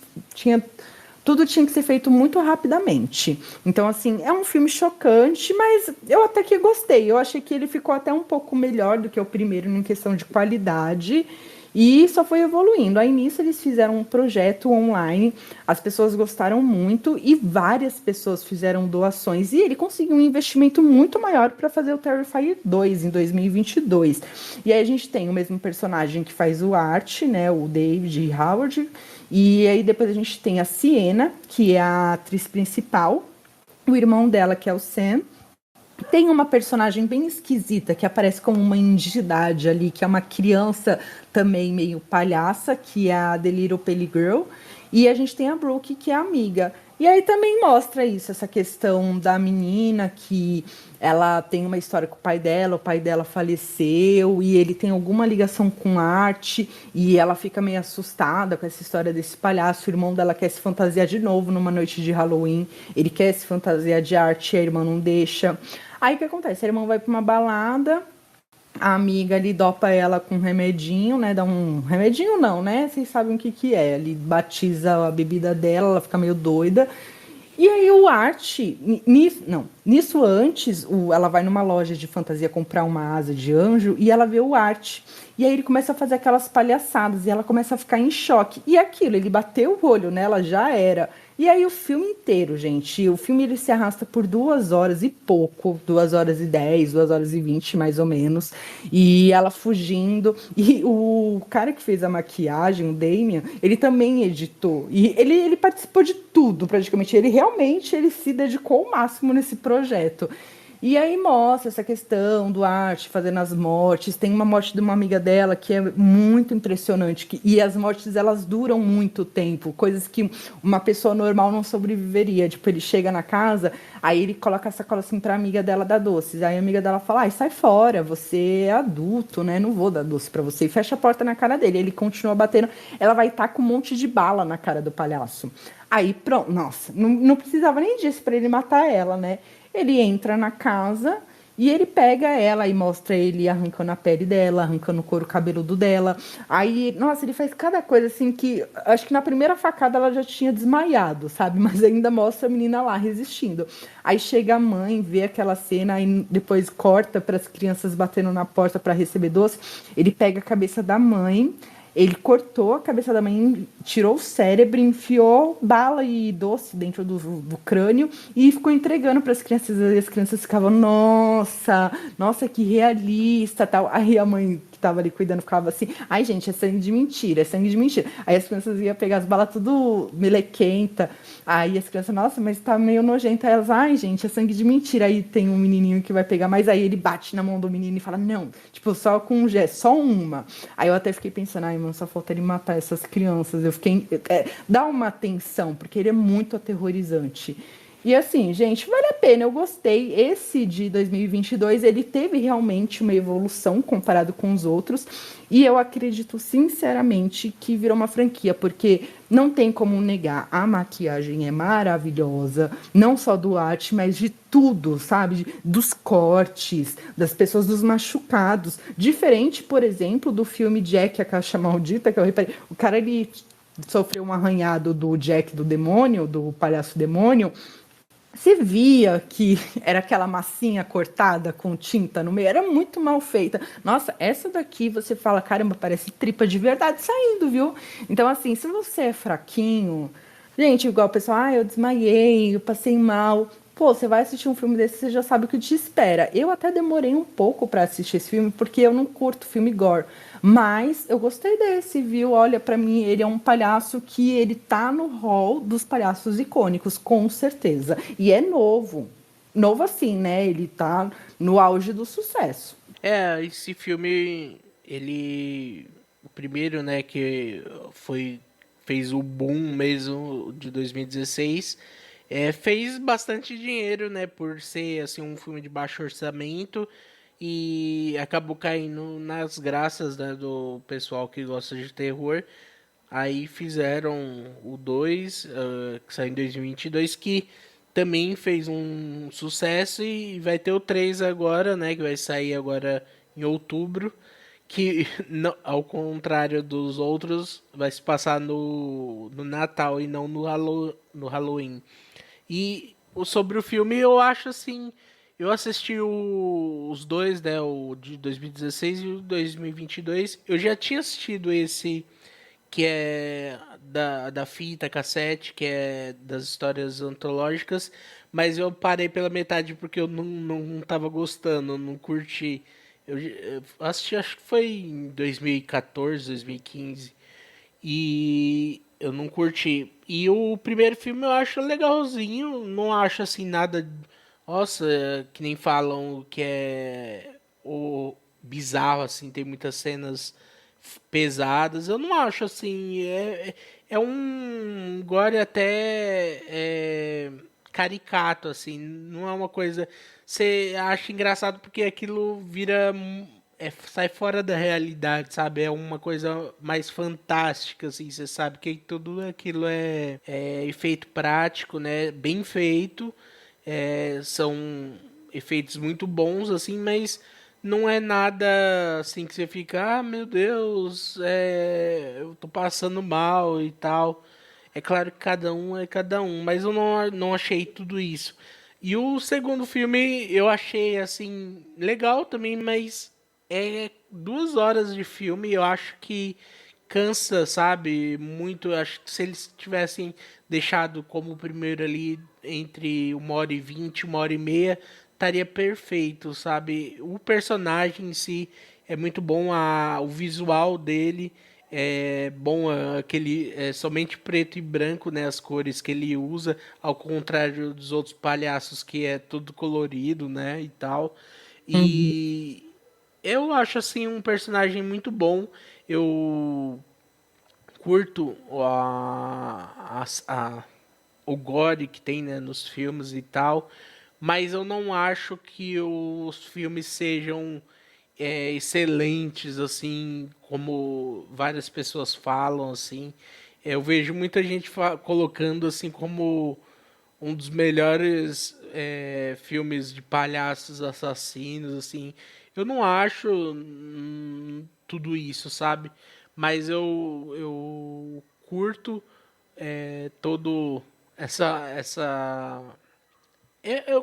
Tudo tinha que ser feito muito rapidamente. Então, assim, é um filme chocante, mas eu até que gostei. Eu achei que ele ficou até um pouco melhor do que o primeiro em questão de qualidade. E só foi evoluindo. Aí nisso eles fizeram um projeto online, as pessoas gostaram muito e várias pessoas fizeram doações. E ele conseguiu um investimento muito maior para fazer o Terrifier 2 em 2022. E aí a gente tem o mesmo personagem que faz o Art, né, o David Howard. E aí depois a gente tem a Sienna, que é a atriz principal, o irmão dela, que é o Sam. Tem uma personagem bem esquisita, que aparece como uma entidade ali, que é uma criança também meio palhaça, que é a The Little Pale Girl. E a gente tem a Brooke, que é a amiga. E aí também mostra isso, essa questão da menina que ela tem uma história com o pai dela faleceu e ele tem alguma ligação com arte e ela fica meio assustada com essa história desse palhaço. O irmão dela quer se fantasiar de novo numa noite de Halloween, ele quer se fantasiar de arte e a irmã não deixa. Aí o que acontece? A irmã vai pra uma balada, a amiga ali dopa ela com um remedinho, né? Dá um remedinho não, né? Vocês sabem o que que é. Ele batiza a bebida dela, ela fica meio doida. E aí o Art, nisso antes, ela vai numa loja de fantasia comprar uma asa de anjo e ela vê o Art. E aí ele começa a fazer aquelas palhaçadas e ela começa a ficar em choque. E aquilo, ele bateu o olho nela, já era. E aí o filme inteiro, gente, o filme ele se arrasta por 2 horas e pouco, 2 horas e 10, 2 horas e 20 mais ou menos, e ela fugindo, e o cara que fez a maquiagem, o Damien, ele também editou, e ele participou de tudo praticamente, ele realmente se dedicou ao máximo nesse projeto. E aí mostra essa questão do arte fazendo as mortes. Tem uma morte de uma amiga dela que é muito impressionante. E as mortes, elas duram muito tempo. Coisas que uma pessoa normal não sobreviveria. Tipo, ele chega na casa, aí ele coloca a sacola assim pra amiga dela dar doces. Aí a amiga dela fala, ai, sai fora, você é adulto, né? Não vou dar doce pra você. E fecha a porta na cara dele. Ele continua batendo. Ela vai estar com um monte de bala na cara do palhaço. Aí, pronto. Nossa, não precisava nem disso pra ele matar ela, né? Ele entra na casa e ele pega ela e mostra ele arrancando a pele dela, arrancando o couro cabeludo dela. Aí, nossa, ele faz cada coisa assim que acho que na primeira facada ela já tinha desmaiado, sabe? Mas ainda mostra a menina lá resistindo. Aí chega a mãe, vê aquela cena e depois corta para as crianças batendo na porta para receber doce. Ele pega a cabeça da mãe, ele cortou a cabeça da mãe, tirou o cérebro, enfiou bala e doce dentro do crânio e ficou entregando para as crianças. E as crianças ficavam, nossa, nossa, que realista, tal. Aí a mãe que estava ali cuidando ficava assim, ai gente, é sangue de mentira, é sangue de mentira. Aí as crianças iam pegar as balas tudo melequenta. Aí as crianças, nossa, mas tá meio nojento. Aí elas, ai gente, é sangue de mentira. Aí tem um menininho que vai pegar, mas aí ele bate na mão do menino e fala, não, tipo, só com um gesto, só uma. Aí eu até fiquei pensando, ai, mano, só falta ele matar essas crianças. Eu fiquei. Dá uma atenção, porque ele é muito aterrorizante. E assim, gente, vale a pena, eu gostei. Esse de 2022, ele teve realmente uma evolução comparado com os outros. E eu acredito sinceramente que virou uma franquia, porque não tem como negar, a maquiagem é maravilhosa, não só do arte, mas de tudo, sabe? Dos cortes, das pessoas, dos machucados. Diferente, por exemplo, do filme Jack, a Caixa Maldita, que eu reparei. O cara, ele sofreu um arranhado do Jack do demônio, do palhaço demônio. Você via que era aquela massinha cortada com tinta no meio, era muito mal feita. Nossa, essa daqui você fala, caramba, parece tripa de verdade saindo, viu? Então, assim, se você é fraquinho, gente, igual o pessoal, eu desmaiei, eu passei mal. Pô, você vai assistir um filme desse, você já sabe o que te espera. Eu até demorei um pouco para assistir esse filme, porque eu não curto filme gore. Mas eu gostei desse, viu? Olha, pra mim, ele é um palhaço que ele tá no hall dos palhaços icônicos, com certeza. E é novo. Novo assim, né? Ele tá no auge do sucesso. Esse filme, ele. O primeiro, né, que foi. Fez o boom mesmo de 2016. Fez bastante dinheiro, né, por ser assim um filme de baixo orçamento e acabou caindo nas graças, né, do pessoal que gosta de terror. Aí fizeram o 2, que saiu em 2022, que também fez um sucesso, e vai ter o 3 agora, né, que vai sair agora em outubro, que ao contrário dos outros, vai se passar no Natal e não no Halloween. E sobre o filme, eu acho assim. Eu assisti os dois, né? O de 2016 e o 2022. Eu já tinha assistido esse que é da fita cassete, que é das histórias antológicas, mas eu parei pela metade porque eu não tava gostando, não curti. Eu assisti, acho que foi em 2014, 2015. E eu não curti. E o primeiro filme eu acho legalzinho, não acho assim nada. Nossa, que nem falam que é o bizarro, assim, tem muitas cenas pesadas. Eu não acho assim. É um gore até caricato, assim. Não é uma coisa. Você acha engraçado porque aquilo vira sai fora da realidade, sabe? É uma coisa mais fantástica, assim. Você sabe que tudo aquilo é efeito prático, né? Bem feito. São efeitos muito bons, assim, mas não é nada assim que você fica, ah, meu Deus, eu tô passando mal e tal. É claro que cada um é cada um, mas eu não achei tudo isso. E o segundo filme eu achei assim legal também, mas 2 horas de filme, eu acho que cansa, sabe? Muito. Eu acho que se eles tivessem deixado como o primeiro ali entre 1h20, 1h30, estaria perfeito, sabe? O personagem em si é muito bom, o visual dele é bom, aquele é somente preto e branco, né, as cores que ele usa, ao contrário dos outros palhaços que é tudo colorido, né, e tal. Uhum. E eu acho assim um personagem muito bom. Eu curto o gore que tem, né, nos filmes e tal, mas eu não acho que os filmes sejam excelentes, assim, como várias pessoas falam, assim. Eu vejo muita gente colocando, assim, como um dos melhores filmes de palhaços assassinos, assim. Eu não acho tudo isso, sabe? Mas eu curto todo essa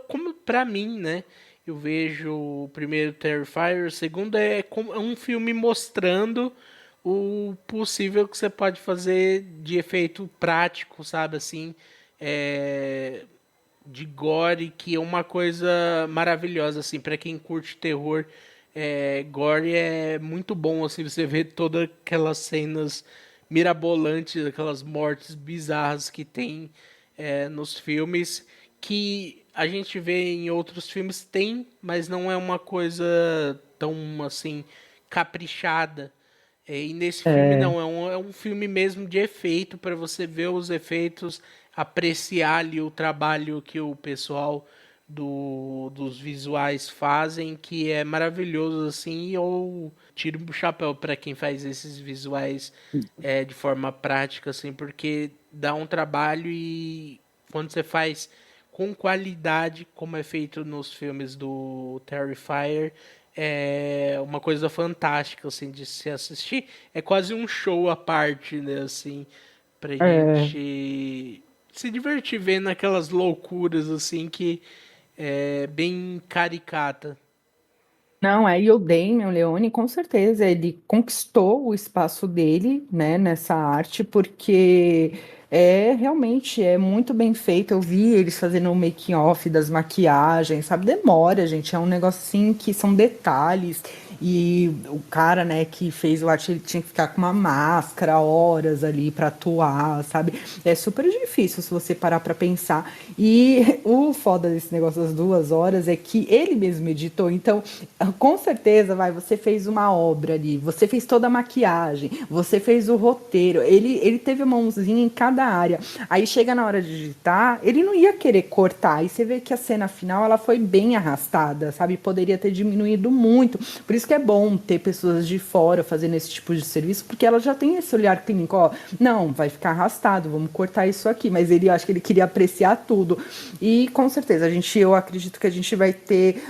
como pra mim, né? Eu vejo o primeiro Terrifier, o segundo é um filme mostrando o possível que você pode fazer de efeito prático, sabe assim, é, de gore, que é uma coisa maravilhosa assim para quem curte terror. Gore é muito bom assim, você vê todas aquelas cenas mirabolantes, aquelas mortes bizarras que tem nos filmes, que a gente vê em outros filmes tem, mas não é uma coisa tão assim caprichada. E nesse filme É, não, é um filme mesmo de efeito, para você ver os efeitos, apreciar ali o trabalho que o pessoal dos visuais fazem, que é maravilhoso assim, e eu tiro o chapéu para quem faz esses visuais de forma prática, assim, porque dá um trabalho e quando você faz com qualidade, como é feito nos filmes do Terrifier, é uma coisa fantástica, assim, de se assistir. É quase um show à parte, né, assim, pra é. gente se divertir vendo aquelas loucuras, assim, que é bem caricata. Não, e o Damien Leone, com certeza, ele conquistou o espaço dele, né, nessa arte, porque realmente é muito bem feito. Eu vi eles fazendo o making off das maquiagens, sabe? Demora, gente, é um negócio assim que são detalhes. E o cara, né, que fez o arte, ele tinha que ficar com uma máscara horas ali para atuar, sabe? É super difícil se você parar para pensar. E o foda desse negócio das 2 horas é que ele mesmo editou, então com certeza, você fez uma obra ali, você fez toda a maquiagem, você fez o roteiro, ele teve a mãozinha em cada área. Aí chega na hora de digitar, ele não ia querer cortar. E você vê que a cena final ela foi bem arrastada, sabe? Poderia ter diminuído muito. Por isso que é bom ter pessoas de fora fazendo esse tipo de serviço, porque ela já tem esse olhar clínico, ó, não, vai ficar arrastado, vamos cortar isso aqui. Mas ele acho que ele queria apreciar tudo. E com certeza, eu acredito que a gente vai ter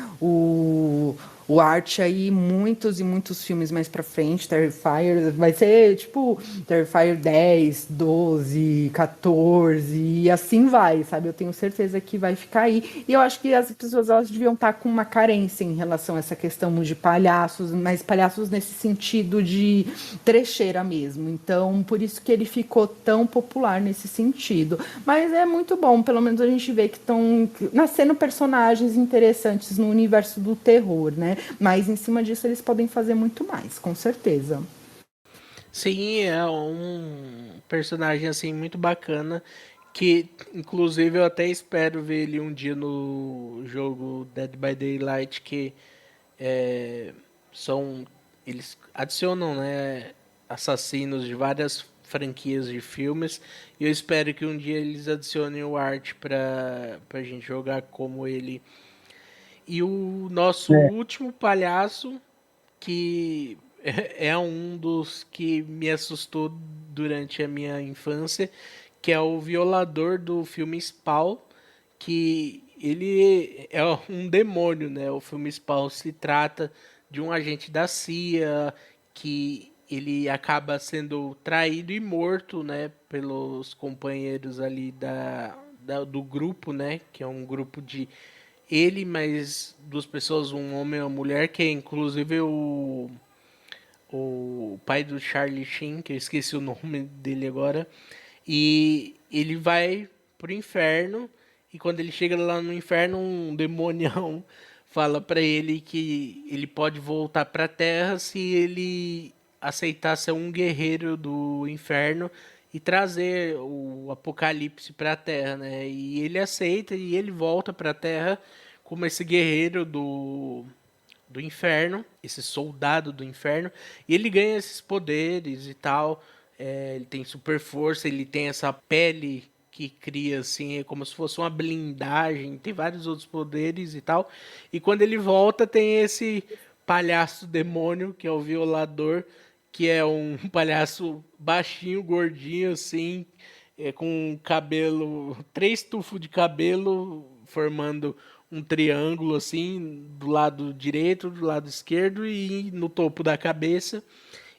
o Art aí, muitos e muitos filmes mais pra frente, Terrifier, vai ser tipo Terrifier 10, 12, 14 e assim vai, sabe? Eu tenho certeza que vai ficar aí. E eu acho que as pessoas elas deviam estar com uma carência em relação a essa questão de palhaços, mas palhaços nesse sentido de trecheira mesmo. Então, por isso que ele ficou tão popular nesse sentido. Mas é muito bom, pelo menos a gente vê que estão nascendo personagens interessantes no universo do terror, né? Mas em cima disso eles podem fazer muito mais, com certeza. Sim, é um personagem assim muito bacana que inclusive eu até espero ver ele um dia no jogo Dead by Daylight que é, são eles adicionam, né, assassinos de várias franquias de filmes e eu espero que um dia eles adicionem o Art pra gente jogar como ele. E o nosso É. último palhaço que é um dos que me assustou durante a minha infância, que é o violador do filme Spawn, que ele é um demônio, né? O filme Spawn se trata de um agente da CIA que ele acaba sendo traído e morto, né, pelos companheiros ali do grupo, né, que é um grupo de ele mais duas pessoas, um homem e uma mulher, que é inclusive o pai do Charlie Sheen, que eu esqueci o nome dele agora, e ele vai pro inferno, e quando ele chega lá no inferno, um demonião fala pra ele que ele pode voltar pra terra se ele aceitar ser um guerreiro do inferno e trazer o apocalipse para a Terra, né? E ele aceita e ele volta para a Terra como esse guerreiro do inferno, esse soldado do inferno, e ele ganha esses poderes e tal. Ele tem super força, ele tem essa pele que cria assim, é como se fosse uma blindagem, tem vários outros poderes e tal. E quando ele volta, tem esse palhaço demônio, que é o violador, que é um palhaço baixinho, gordinho, assim, com cabelo, 3 tufos de cabelo, formando um triângulo, assim, do lado direito, do lado esquerdo e no topo da cabeça.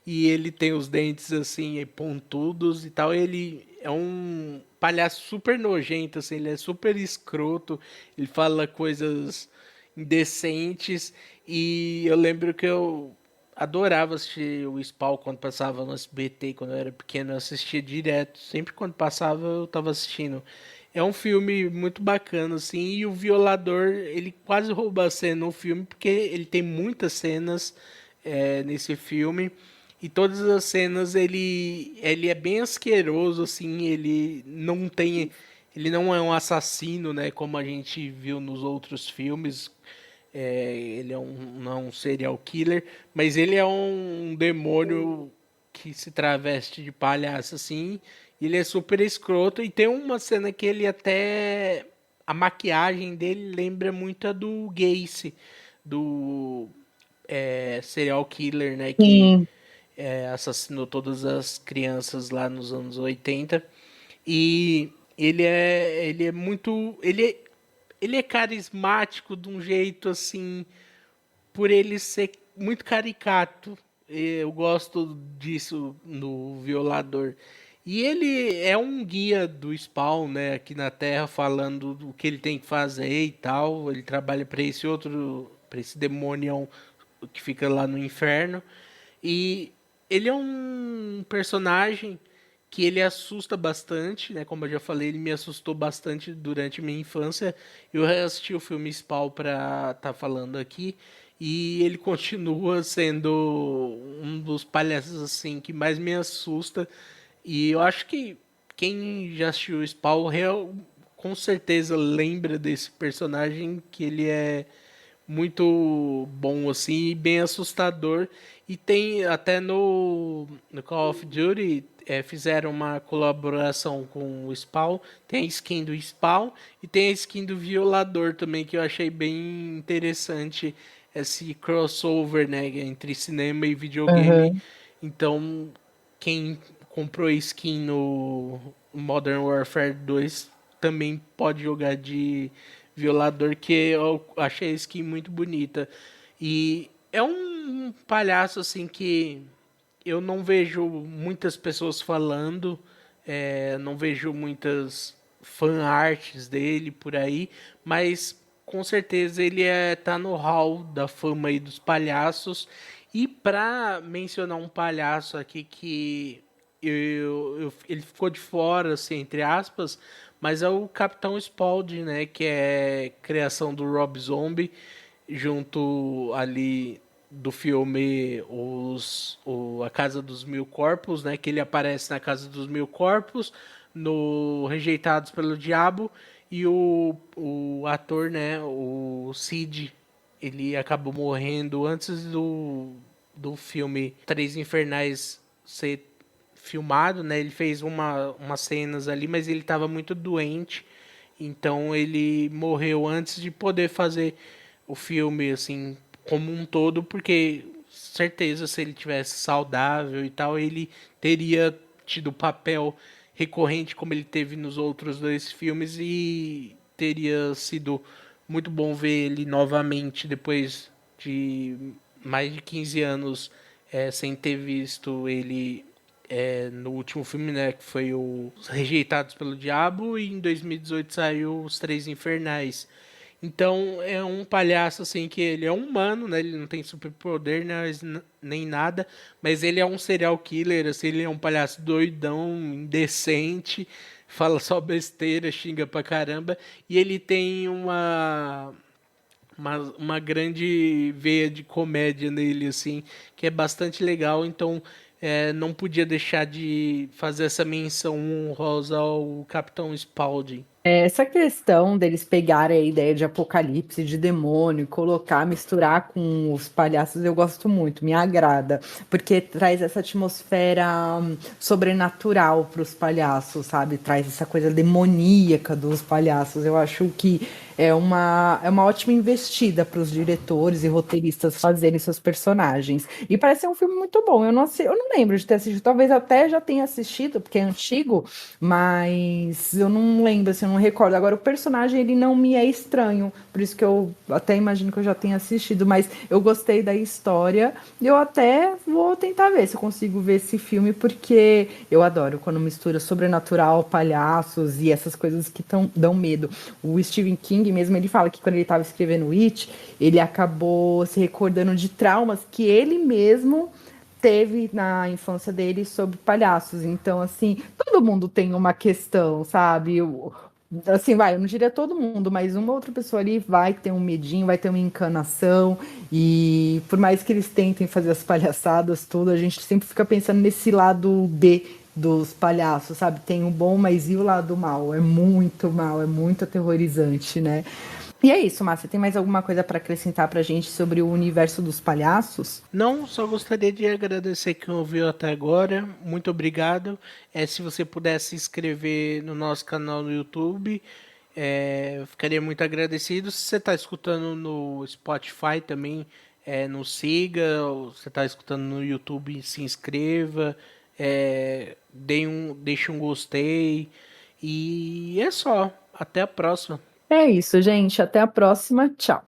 E ele tem os dentes, assim, pontudos e tal. Ele é um palhaço super nojento, assim, ele é super escroto, ele fala coisas indecentes. E eu lembro que eu adorava assistir o Spawn quando passava no SBT, quando eu era pequeno, eu assistia direto. Sempre quando passava eu tava assistindo. É um filme muito bacana, assim, e o violador, ele quase rouba a cena no filme, porque ele tem muitas cenas nesse filme, e todas as cenas ele é bem asqueroso, assim, ele não é um assassino, né, como a gente viu nos outros filmes, ele não é um serial killer, mas ele é um demônio que se traveste de palhaço, assim. Ele é super escroto. E tem uma cena que ele até. A maquiagem dele lembra muito a do Gacy, do serial killer, né? Que Sim. assassinou todas as crianças lá nos anos 80. E ele é muito. Ele é carismático de um jeito assim, por ele ser muito caricato. Eu gosto disso no Violador. E ele é um guia do Spawn, né, aqui na Terra, falando do que ele tem que fazer e tal. Ele trabalha para esse outro, para esse demônio que fica lá no inferno. E ele é um personagem que ele assusta bastante, né? Como eu já falei, ele me assustou bastante durante minha infância. Eu assisti o filme Spawn pra estar falando aqui e ele continua sendo um dos palhaços assim que mais me assusta. E eu acho que quem já assistiu Spawn com certeza lembra desse personagem, que ele é muito bom assim e bem assustador. E tem até no Call of Duty fizeram uma colaboração com o Spawn. Tem a skin do Spawn e tem a skin do Violador também, que eu achei bem interessante esse crossover, né, entre cinema e videogame. Aham. Então quem comprou skin no Modern Warfare 2 também pode jogar de Violador, que eu achei a skin muito bonita. E é um palhaço assim que eu não vejo muitas pessoas falando, não vejo muitas fan arts dele por aí, mas com certeza ele tá no hall da fama aí dos palhaços. E pra mencionar um palhaço aqui que ele ficou de fora, assim, entre aspas, mas é o Capitão Spaulding, né, que é criação do Rob Zombie, junto ali do filme A Casa dos Mil Corpos, né? Que ele aparece na Casa dos Mil Corpos, no Rejeitados pelo Diabo, e o ator, né? O Sid, ele acabou morrendo antes do filme Três Infernais ser filmado, né? Ele fez umas cenas ali, mas ele estava muito doente, então ele morreu antes de poder fazer o filme, assim, como um todo, porque certeza se ele tivesse saudável e tal, ele teria tido papel recorrente como ele teve nos outros dois filmes e teria sido muito bom ver ele novamente depois de mais de 15 anos sem ter visto ele no último filme, né, que foi o Rejeitados pelo Diabo, e em 2018 saiu Os Três Infernais. Então é um palhaço assim que ele é um humano, né? Ele não tem superpoder, né, nem nada, mas ele é um serial killer, assim, ele é um palhaço doidão, indecente, fala só besteira, xinga pra caramba, e ele tem uma grande veia de comédia nele, assim, que é bastante legal, então não podia deixar de fazer essa menção honrosa ao Capitão Spaulding. Essa questão deles pegarem a ideia de apocalipse, de demônio, colocar, misturar com os palhaços, eu gosto muito, me agrada, porque traz essa atmosfera sobrenatural para os palhaços, sabe? Traz essa coisa demoníaca dos palhaços. Eu acho que é uma ótima investida para os diretores e roteiristas fazerem seus personagens. E parece ser um filme muito bom. Eu não lembro de ter assistido, talvez até já tenha assistido, porque é antigo, mas eu não lembro, assim, eu não recordo. Agora, o personagem, ele não me é estranho, por isso que eu até imagino que eu já tenha assistido, mas eu gostei da história e eu até vou tentar ver se eu consigo ver esse filme, porque eu adoro quando mistura sobrenatural, palhaços e essas coisas que dão medo. O Stephen King mesmo, ele fala que quando ele estava escrevendo It, ele acabou se recordando de traumas que ele mesmo teve na infância dele sobre palhaços. Então, assim, todo mundo tem uma questão, sabe? Assim, vai, eu não diria todo mundo, mas uma outra pessoa ali vai ter um medinho, vai ter uma encanação, e por mais que eles tentem fazer as palhaçadas, tudo, a gente sempre fica pensando nesse lado B dos palhaços, sabe? Tem o bom, mas e o lado mal? É muito mal, é muito aterrorizante, né? E é isso, Márcia. Tem mais alguma coisa para acrescentar pra gente sobre o universo dos palhaços? Não, só gostaria de agradecer quem ouviu até agora. Muito obrigado. Se você pudesse se inscrever no nosso canal no YouTube, eu ficaria muito agradecido. Se você está escutando no Spotify também, nos siga. Ou se você está escutando no YouTube, se inscreva. Deixe um gostei. E é só. Até a próxima. É isso, gente. Até a próxima. Tchau.